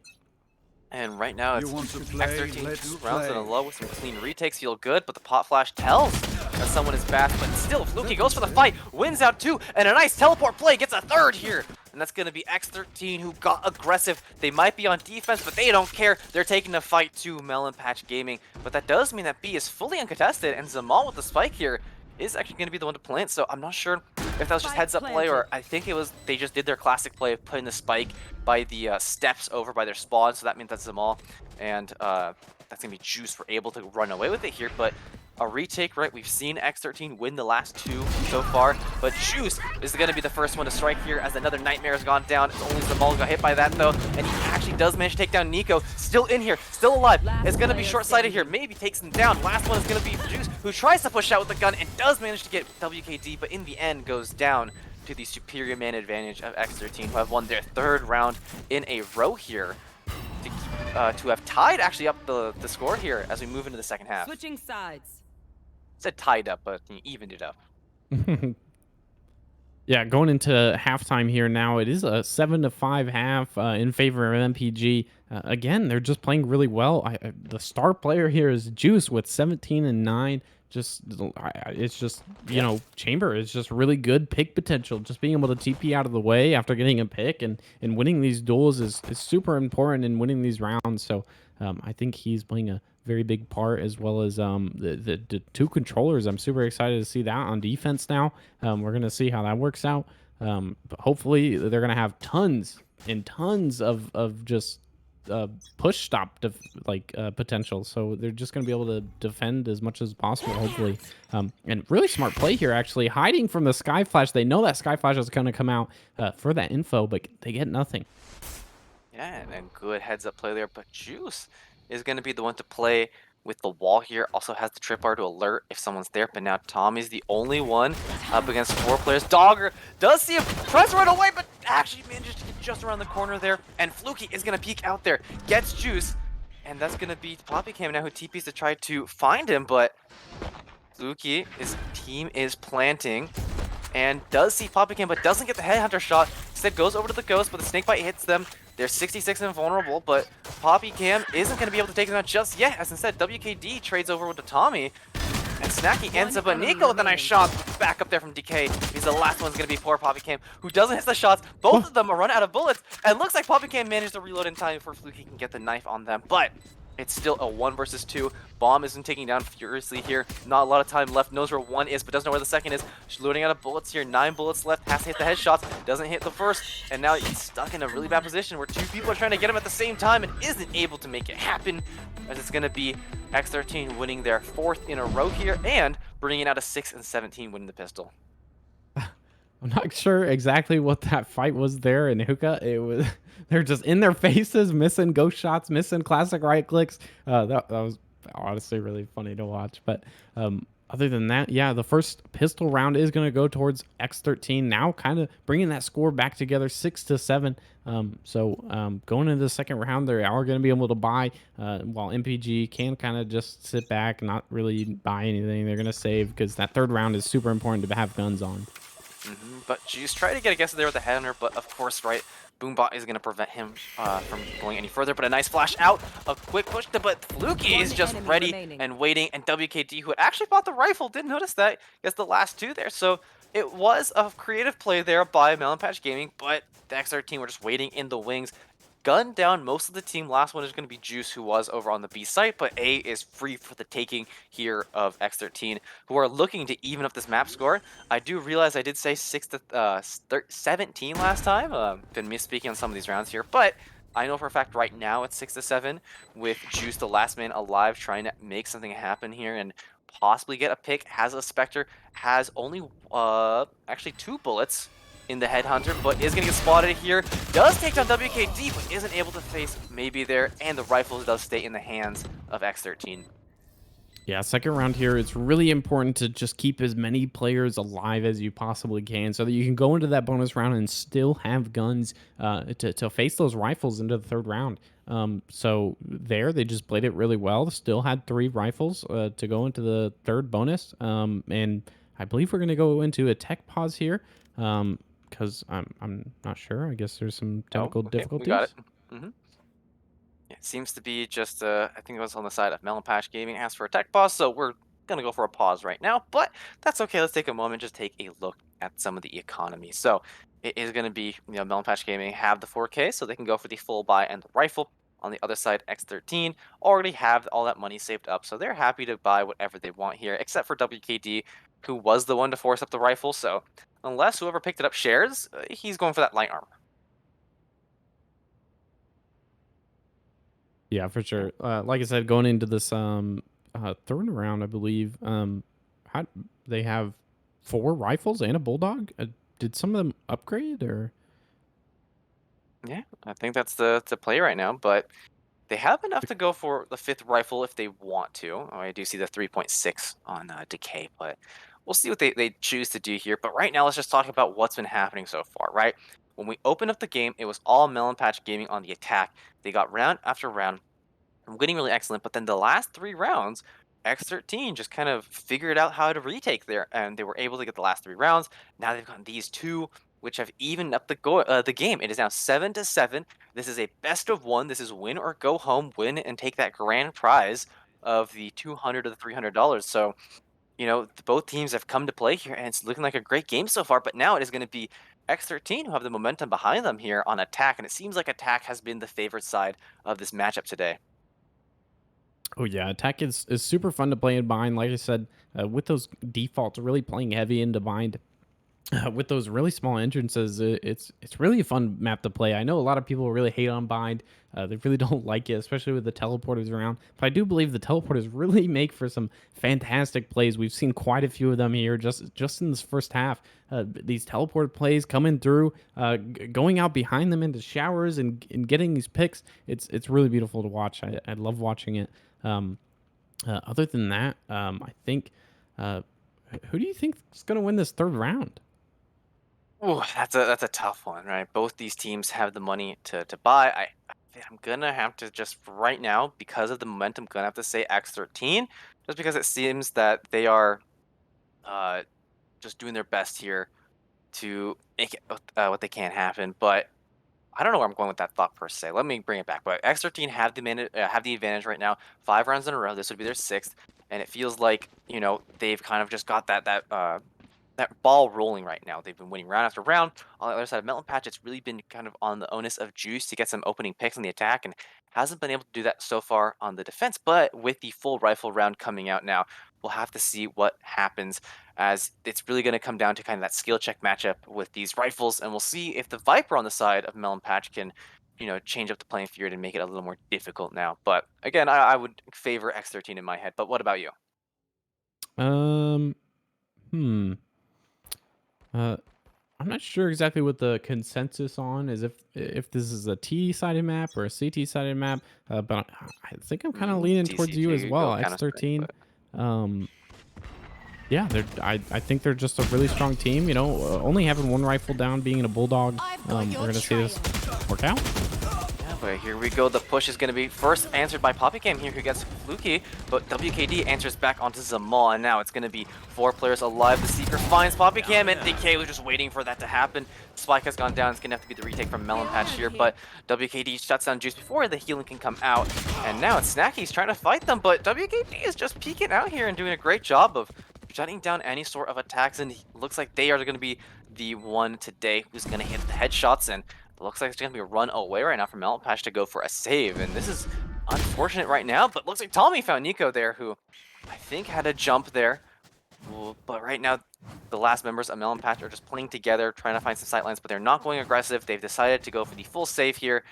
And right now it's X13 2 rounds in a low with some clean retakes, feel good, but the pot flash tells that someone is back, but still Fluky goes for the fight, wins out 2, and a nice teleport play gets a 3rd here. And that's going to be X13 who got aggressive. They might be on defense, but they don't care. They're taking the fight to Melon Patch Gaming. But that does mean that B is fully uncontested, and Zamal with the spike here is actually going to be the one to plant. So I'm not sure if that was just heads-up play, or I think it was they just did their classic play of putting the spike by the steps over by their spawn. So that means that's Zamal, and that's going to be Juice. We're able to run away with it here, but a retake, right? We've seen X13 win the last 2 so far, but Juice is going to be the first one to strike here as another Nightmare has gone down. It's only Zamal got hit by that, though, and he actually does manage to take down Nico. Still in here, still alive. It's going to be short-sighted here. Maybe takes him down. Last one is going to be Juice, who tries to push out with the gun and does manage to get WKD, but in the end goes down to the superior man advantage of X13, who have won their 3rd round in a row here to have tied actually up the score here as we move into the second half. Switching sides. Said tied up, but you evened it up. Yeah, going into halftime here now, it is a 7-5 half in favor of MPG. Again, they're just playing really well. The star player here is Juice with 17 and 9. It's just, you know, Chamber is just really good pick potential. Just being able to TP out of the way after getting a pick and winning these duels is super important in winning these rounds. So I think he's playing a very big part, as well as the 2 controllers. I'm super excited to see that on defense now. We're going to see how that works out. But hopefully they're going to have tons and tons of just push stop potential. So they're just going to be able to defend as much as possible, hopefully. And really smart play here, actually. Hiding from the Sky Flash. They know that Sky Flash is going to come out for that info, but they get nothing. Yeah, and good heads-up play there, but Juice is going to be the one to play with the wall here. Also has the trip bar to alert if someone's there, but now Tommy's the only one up against 4 players. Dogger does see him, tries to run away, but actually manages to get just around the corner there, and Fluky is going to peek out there, gets Juice, and that's going to be PoppyCam now who TPs to try to find him, but Fluky, his team is planting, and does see PoppyCam, but doesn't get the headhunter shot. Instead goes over to the Ghost, but the snakebite hits them. They're 66 and vulnerable, but PoppyCam isn't going to be able to take them out just yet, as instead WKD trades over with the Tommy, and Snacky ends up with Nico with a nice shot back up there from DK. He's the last one's going to be poor PoppyCam, who doesn't hit the shots. Both of them are run out of bullets, and looks like PoppyCam managed to reload in time before Fluky can get the knife on them, but it's still a 1 versus 2. Bomb isn't taking down furiously here. Not a lot of time left. Knows where 1 is, but doesn't know where the 2nd is. She's loading out of bullets here. 9 bullets left. Has to hit the headshots. Doesn't hit the first. And now he's stuck in a really bad position where 2 people are trying to get him at the same time and isn't able to make it happen. As it's going to be X13 winning their 4th in a row here. And bringing out a 6 and 17 winning the pistol. I'm not sure exactly what that fight was there in Hookah. It was they're just in their faces, missing ghost shots, missing classic right clicks. That was honestly really funny to watch. But other than that, yeah, the first pistol round is going to go towards X13. Now, kind of bringing that score back together, 6-7. Going into the second round, they are going to be able to buy, while MPG can kind of just sit back, not really buy anything. They're going to save because that third round is super important to have guns on. But she's trying to get a guess there with the header, but of course, right, Boombot is going to prevent him from going any further. But a nice flash out, a quick push, but Fluky is just ready and waiting. And WKD, who had actually bought the rifle, didn't notice that, gets the last two there. So it was a creative play there by Melon Patch Gaming, but the XR team were just waiting in the wings. Gun down most of the team. Last one is going to be Juice, who was over on the B site, but A is free for the taking here of X13, who are looking to even up this map score. I do realize I did say 17 last time. Been misspeaking on some of these rounds here, but I know for a fact right now it's 6-7 with Juice, the last man alive, trying to make something happen here and possibly get a pick. Has a Spectre, has only actually 2 bullets in the Headhunter, but is going to get spotted here. Does take down WKD, but isn't able to face maybe there, and the rifle does stay in the hands of X13. Yeah, second round here, it's really important to just keep as many players alive as you possibly can so that you can go into that bonus round and still have guns to face those rifles into the third round. So there, they just played it really well. Still had 3 rifles to go into the third bonus. And I believe we're going to go into a tech pause here because I'm not sure. I guess there's some technical Okay, difficulties. we got it. It seems to be just, I think it was on the side of Melon Patch Gaming asked for a tech pause, so we're going to go for a pause right now, but that's okay. Let's take a moment, just take a look at some of the economy. So it is going to be, Melon Patch Gaming have the 4K, so they can go for the full buy and the rifle. On the other side, X13 already have all that money saved up, so they're happy to buy whatever they want here, except for WKD, who was the one to force up the rifle, so unless whoever picked it up shares, he's going for that light armor. Yeah, for sure. Like I said, going into this third round, I believe, how they have 4 rifles and a bulldog. Did some of them upgrade or? Yeah, I think that's the play right now, but they have enough to go for the 5th rifle if they want to. Oh, I do see the 3.6 on Decay, but we'll see what they choose to do here. But right now, let's just talk about what's been happening so far, right? When we opened up the game, it was all Melon Patch Gaming on the attack. They got round after round, winning really excellent. But then the last 3 rounds, X13 just kind of figured out how to retake there, and they were able to get the last 3 rounds. Now they've gotten these 2, which have evened up the game. It is now 7-7. This is a best of 1. This is win or go home, win and take that grand prize of the $200 to the $300. So both teams have come to play here, and it's looking like a great game so far. But now it is going to be X13 who have the momentum behind them here on attack, and it seems like attack has been the favorite side of this matchup today. Oh yeah, attack is super fun to play in bind. Like I said, with those defaults, really playing heavy into bind. With those really small entrances, it's really a fun map to play. I know a lot of people really hate on bind. They really don't like it, especially with the teleporters around. But I do believe the teleporters really make for some fantastic plays. We've seen quite a few of them here just in this first half. These teleport plays coming through, going out behind them into showers and getting these picks. It's really beautiful to watch. I love watching it. Other than that, I think. Who do you think is going to win this third round? Ooh, that's a tough one, right? Both these teams have the money to buy. I'm gonna have to just right now, because of the momentum, gonna have to say X13, just because it seems that they are uh just doing their best here to make it what they can happen. But I don't know where I'm going with that thought per se. Let me bring it back. But X13 have the advantage right now. 5 rounds in a row. This would be their 6th, and it feels like they've kind of just got that ball rolling right now. They've been winning round after round. On the other side of Melon Patch, it's really been kind of on the onus of Juice to get some opening picks on the attack, and hasn't been able to do that so far on the defense. But with the full rifle round coming out now, we'll have to see what happens, as it's really going to come down to kind of that skill check matchup with these rifles, and we'll see if the Viper on the side of Melon Patch can change up the playing field and make it a little more difficult now. But again, I would favor X13 in my head. But what about you? Hmm. I'm not sure exactly what the consensus on is if this is a T-sided map or a CT-sided map, but I think I'm kind of leaning towards you as DCT well, go Counter Strike, X13. but Um, yeah, I think they're just a really strong team. You know, only having one rifle down, being in a bulldog, we're gonna see this work out. yeah, but here we go. The push is going to be first answered by PoppyCam here, who gets Fluky, but WKD answers back onto Zamal, and now it's going to be 4 players alive. The Seeker finds PoppyCam, and DK was just waiting for that to happen. Spike has gone down. It's going to have to be the retake from Melon Patch here, but WKD shuts down Juice before the healing can come out, and now it's Snacky's trying to fight them, but WKD is just peeking out here and doing a great job of shutting down any sort of attacks, and it looks like they are going to be the one today who's going to hit the headshots, and it looks like it's going to be a run away right now from Melon Patch to go for a save, and this is unfortunate right now, but looks like Tommy found Nico there, who I think had a jump there. But right now, the last members of Melon Patch are just playing together, trying to find some sightlines, but they're not going aggressive. They've decided to go for the full save here,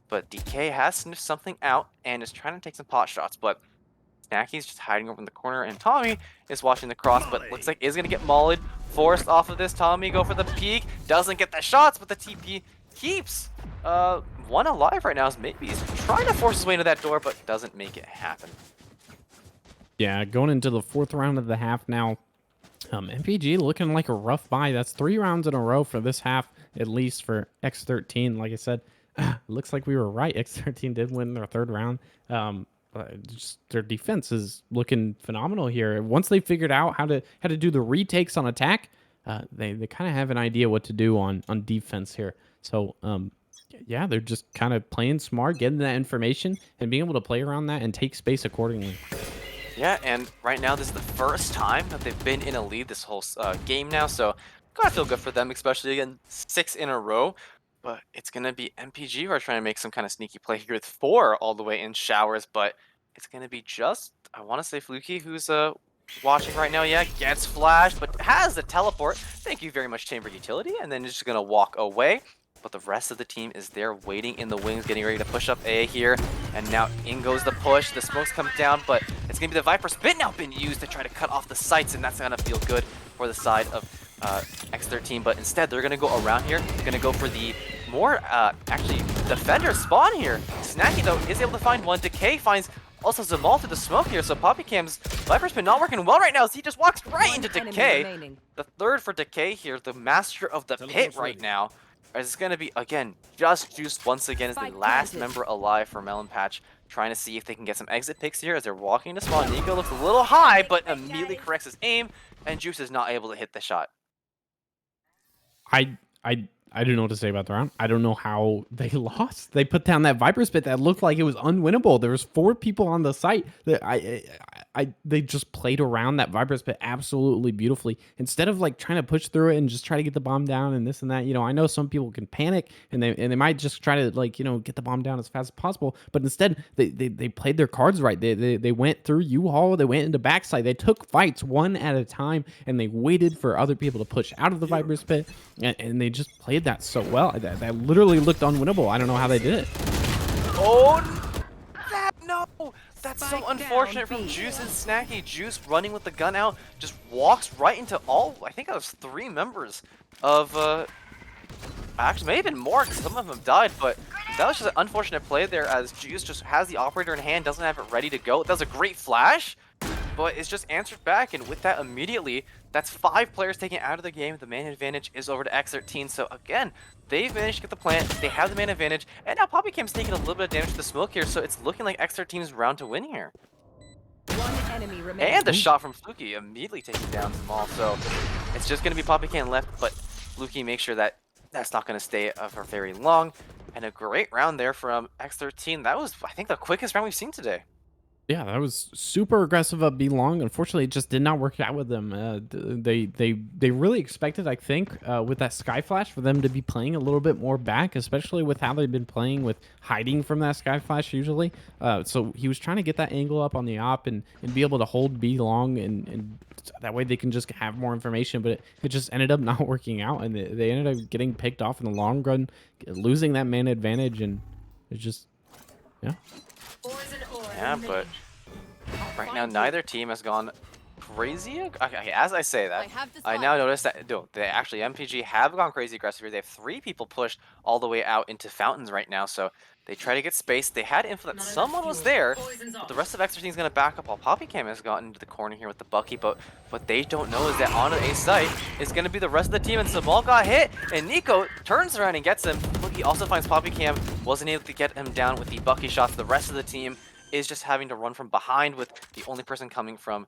but DK has sniffed something out and is trying to take some pot shots, but Snacky's just hiding over in the corner, and Tommy is watching the cross, but looks like is going to get mauled. Forced off of this, Tommy go for the peek, doesn't get the shots, but the TP keeps one alive right now as maybe he's trying to force his way into that door, but doesn't make it happen. Yeah, going into the 4th round of the half now. MPG looking like a rough buy. That's 3 rounds in a row for this half, at least for X13. Like I said, looks like we were right. X13 did win their 3rd round. Just their defense is looking phenomenal here. Once they figured out how to do the retakes on attack, they kind of have an idea what to do on defense here. So yeah, they're just kind of playing smart, getting that information, and being able to play around that and take space accordingly. Yeah, and right now this is the first time that they've been in a lead this whole game now, so gotta feel good for them, especially again 6 in a row. But it's gonna be MPG who are trying to make some kind of sneaky play here with 4 all the way in showers, but it's gonna be just, I want to say Fluky, who's watching right now. Yeah, gets flashed, but has the teleport. Thank you very much, Chamber Utility, and then just gonna walk away. But the rest of the team is there waiting in the wings, getting ready to push up A here. And now in goes the push. The smokes come down, but it's going to be the Viper Spit now been used to try to cut off the sights, and that's going to feel good for the side of X13. But instead, they're going to go around here. They're going to go for the more, actually, defender spawn here. Snacky, though, is able to find one. Decay finds also Zamal through the smoke here, so PoppyCam's Viper Spin not working well right now as he just walks right into Decay. The 3rd for Decay here, the master of the pit right now. It's going to be, again, just Juice once again as the last member alive for Melon Patch, trying to see if they can get some exit picks here as they're walking to spawn. Nico looks a little high, but immediately corrects his aim, and Juice is not able to hit the shot. I don't know what to say about the round. I don't know how they lost. They put down that Viper Spit that looked like it was unwinnable. There was 4 people on the site that they just played around that Viper Spit absolutely beautifully. Instead of like trying to push through it and just try to get the bomb down and this and that. You know, I know some people can panic and they might just try to, like, you know, get the bomb down as fast as possible. But instead they played their cards right. They went through U-Haul, they went into backside. They took fights one at a time and they waited for other people to push out of the Viper Spit, and they just played that so well. That literally looked unwinnable. I don't know how they did it. Oh, no! That's so unfortunate from Juice and Snacky. Juice running with the gun out, just walks right into all, I think that was 3 members of, actually maybe even more, because some of them have died, but that was just an unfortunate play there as Juice just has the operator in hand, doesn't have it ready to go. That was a great flash, but it's just answered back, and with that immediately, that's 5 players taken out of the game. The man advantage is over to X13, so again, they've managed to get the plant, they have the man advantage, and now PoppyCam's taking a little bit of damage to the smoke here, so it's looking like X13's round to win here. One enemy remaining. And the shot from Fluky immediately taking down Zamal, so it's just going to be PoppyCam left, but Fluky makes sure that that's not going to stay for very long. And a great round there from X13. That was, I think, the quickest round we've seen today. Yeah, that was super aggressive up B long. Unfortunately, it just did not work out with them. They really expected, I think, with that Sky Flash, for them to be playing a little bit more back, especially with how they've been playing with hiding from that Sky Flash usually. So he was trying to get that angle up on the op and be able to hold B long, and that way they can just have more information. But it just ended up not working out, and they ended up getting picked off in the long run, losing that man advantage, and it's just, yeah. Yeah, but right now neither team has gone crazy. Okay, as I say that, have the I now spot. notice that no, they actually MPG have gone crazy aggressive here. They have 3 people pushed all the way out into fountains right now, so they try to get space. They had info that someone was there, but the rest of Extra Team is going to back up while PoppyCam has gotten into the corner here with the Bucky. But what they don't know is that on A site is going to be the rest of the team, and Samal got hit, and Nico turns around and gets him. Look, he also finds PoppyCam, wasn't able to get him down with the Bucky shots. The rest of the team is just having to run from behind, with the only person coming from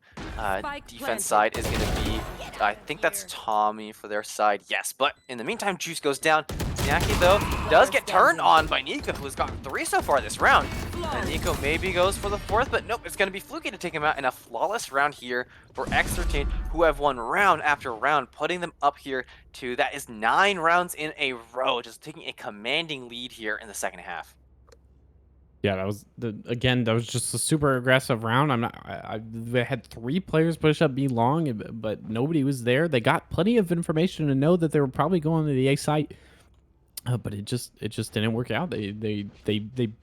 defense side is going to be, I think that's Tommy for their side. Yes, but in the meantime, Juice goes down. Snacky, though, does get turned on by Nico, who has gotten 3 so far this round. And Nico maybe goes for the 4th, but nope, it's going to be Fluky to take him out in a flawless round here for X13, who have won round after round, putting them up here to, that is 9 rounds in a row, just taking a commanding lead here in the second half. Yeah, that was that was just a super aggressive round. I'm not. They had 3 players push up B long, but nobody was there. They got plenty of information to know that they were probably going to the A site, but it just didn't work out. They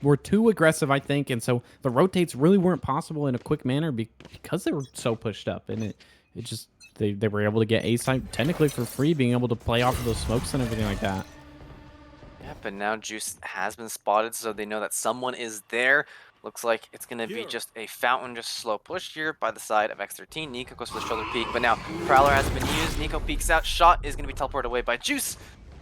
were too aggressive, I think, and so the rotates really weren't possible in a quick manner because they were so pushed up, and it just they were able to get A site technically for free, being able to play off of those smokes and everything like that. Yeah, but now Juice has been spotted, so they know that someone is there. Looks like it's going to be just a fountain, just slow push here by the side of X13. Nico goes for the shoulder peek, but now Prowler has been used. Nico peeks out. Shot is going to be teleported away by Juice.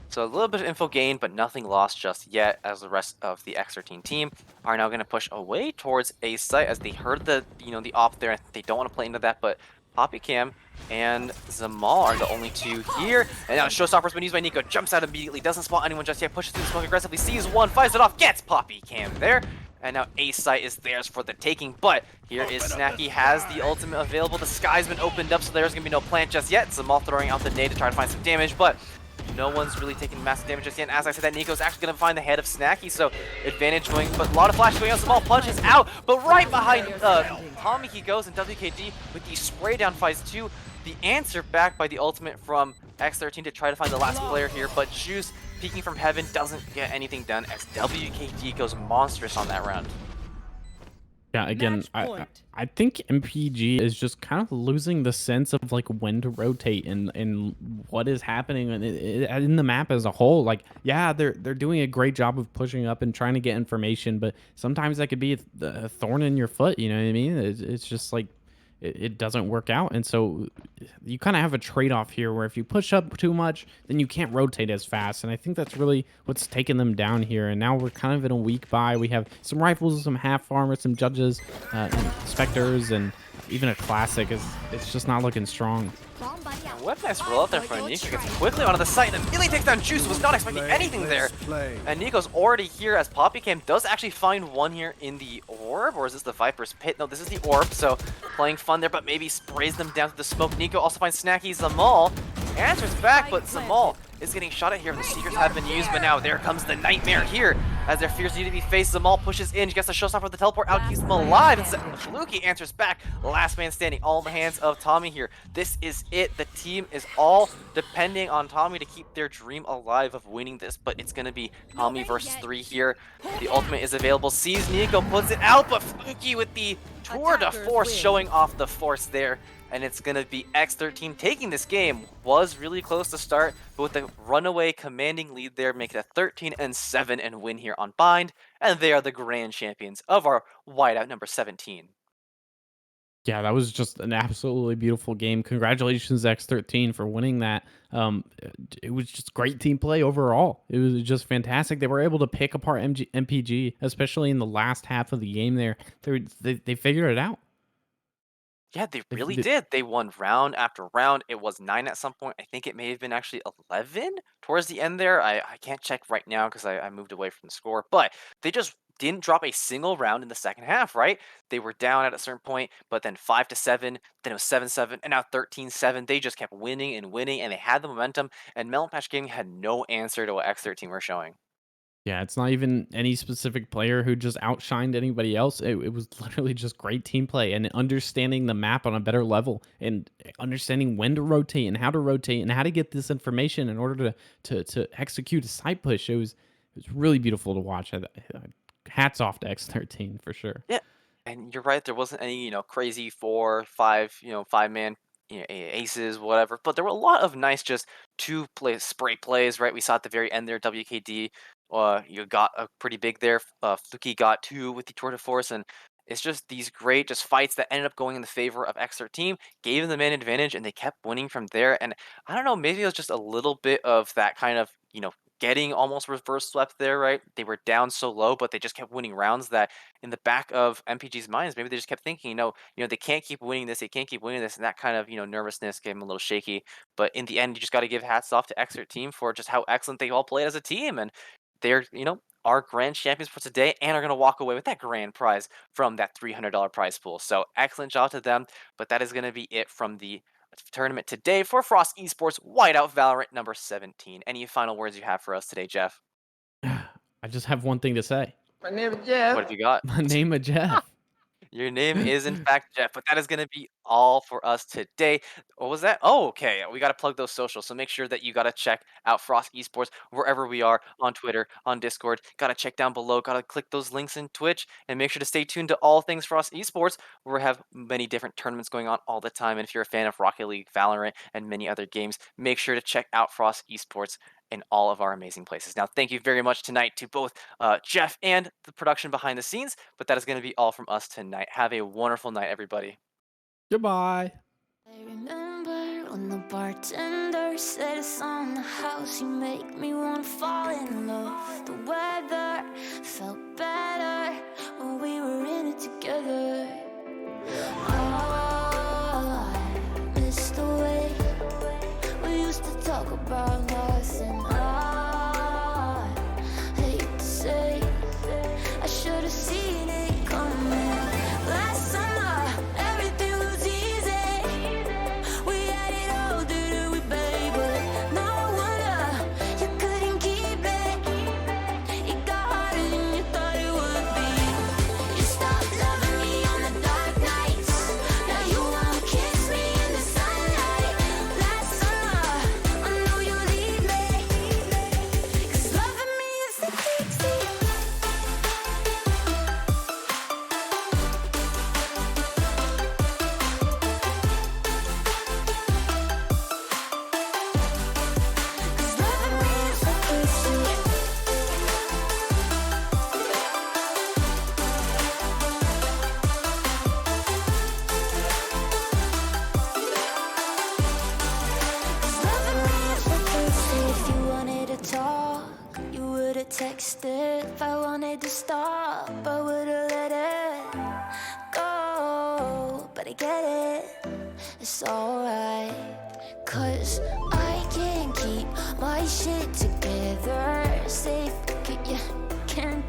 So a little bit of info gained, but nothing lost just yet, as the rest of the X13 team are now going to push away towards A site as they heard the, the op there. They don't want to play into that, but PoppyCam and Zamal are the only 2 here. And now Showstopper's been used by Nico. Jumps out immediately. Doesn't spot anyone just yet. Pushes through the smoke aggressively. Sees one. Fires it off. Gets PoppyCam there. And now A site is theirs for the taking. But here is Snacky. Has the ultimate available. The sky's been opened up, so there's going to be no plant just yet. Zamal throwing out the nade to try to find some damage. But no one's really taking massive damage just yet. And as I said, that Nico's actually going to find the head of Snacky. So advantage going, but a lot of flash going on. Zamal punches out. But right behind Tommy, he goes, and WKD with the spray down finds 2. The answer back by the ultimate from X13 to try to find the last player here, but Juice peeking from heaven doesn't get anything done as WKD goes monstrous on that round. Yeah, again, I think MPG is just kind of losing the sense of like when to rotate and what is happening in the map as a whole. Like, yeah, they're doing a great job of pushing up and trying to get information, but sometimes that could be a thorn in your foot. You know what I mean? It's just like it doesn't work out, and so you kind of have a trade-off here where if you push up too much, then you can't rotate as fast, and I think that's really what's taken them down here. And now we're kind of in a weak buy. We have some rifles, some half armor, some judges, and specters, and even a classic. It's just not looking strong. What nice roll out there for Nico. Gets quickly onto the site and immediately takes down Juice. Was not expecting anything there. And Nico's already here as PoppyCam does actually find one here in the orb. Or is this the Viper's Pit? No, this is the orb. So playing fun there, but maybe sprays them down to the smoke. Nico also finds Snacky. Zamal answers back, but Zamal is getting shot at here. The Seekers have been used, but now there comes the Nightmare here. As their fears need to be faced, Zamal pushes in, gets the showstopper with the teleport out, keeps them alive, and Fluky answers back. Last man standing, all in the hands of Tommy here. This is it. The team is all depending on Tommy to keep their dream alive of winning this, but it's going to be Tommy versus 3 here. The ultimate is available. Sees Nico, puts it out, but Fluky with the tour de force showing off the force there. And it's going to be X13 taking this game. Was really close to start, but with the runaway commanding lead there, make it a 13-7 and win here on Bind. And they are the grand champions of our Whiteout number 17. Yeah, that was just an absolutely beautiful game. Congratulations, X13, for winning that. It was just great team play overall. It was just fantastic. They were able to pick apart MPG, especially in the last half of the game there. They figured it out. Yeah, they really did. They won round after round. It was 9 at some point. I think it may have been actually 11 towards the end there. I can't check right now because I moved away from the score. But they just didn't drop a single round in the second half, right? They were down at a certain point, but then 5-7, then it was 7-7, and now 13-7. They just kept winning and winning, and they had the momentum. And Melon Patch Gaming had no answer to what X13 were showing. Yeah, it's not even any specific player who just outshined anybody else. It was literally just great team play and understanding the map on a better level and understanding when to rotate and how to rotate and how to get this information in order to execute a side push. It was really beautiful to watch. Hats off to X13 for sure. Yeah. And you're right, there wasn't any, crazy 4, 5, 5-man, aces, whatever. But there were a lot of nice just two-play spray plays, right? We saw at the very end there, WKD, you got a pretty big there. Fluky got 2 with the Tour de Force, and it's just these great just fights that ended up going in the favor of X13 team, gave them the man advantage, and they kept winning from there. And I don't know, maybe it was just a little bit of that kind of, getting almost reverse swept there, right? They were down so low, but they just kept winning rounds that in the back of MPG's minds, maybe they just kept thinking, they can't keep winning this, they can't keep winning this, and that kind of, nervousness gave them a little shaky. But in the end, you just got to give hats off to Xer team for just how excellent they all played as a team, and they're, our grand champions for today, and are going to walk away with that grand prize from that $300 prize pool. So excellent job to them. But that is going to be it from the tournament today for Frost Esports Whiteout Valorant number 17. Any final words you have for us today, Jeff? I just have one thing to say. My name is What Jeff. have you got? My name is Jeff. Your name is in fact Jeff, but that is going to be all for us today. What was that? Oh, okay. We got to plug those socials. So make sure that you got to check out Frost Esports wherever we are on Twitter, on Discord. Got to check down below. Got to click those links in Twitch and make sure to stay tuned to all things Frost Esports, where we have many different tournaments going on all the time. And if you're a fan of Rocket League, Valorant, and many other games, make sure to check out Frost Esports in all of our amazing places. Now, thank you very much tonight to both Jeff and the production behind the scenes, but that is going to be all from us tonight. Have a wonderful night, everybody. Goodbye. I remember when the bartender said it's on the house. You make me wanna fall in love. The weather felt better when we were in it together. Oh, I miss the way we used to talk about nothing. I hate to say I should have seen it coming. Last summer, everything was easy. We had it all, didn't we, baby? No wonder you couldn't keep it. It got harder than you thought it would be. You stopped loving me on the dark nights. Now you wanna kiss me in the sunlight. Last summer, I know you'll leave me. 'Cause loving me is addicting. Cause loving me is addicting. Cause loving me is addicting. If you wanted to talk, you would've texted. If I wanted to stop, I would've let it go. But I get it, it's alright. Cause I can't keep my shit together. Safe, yeah, can't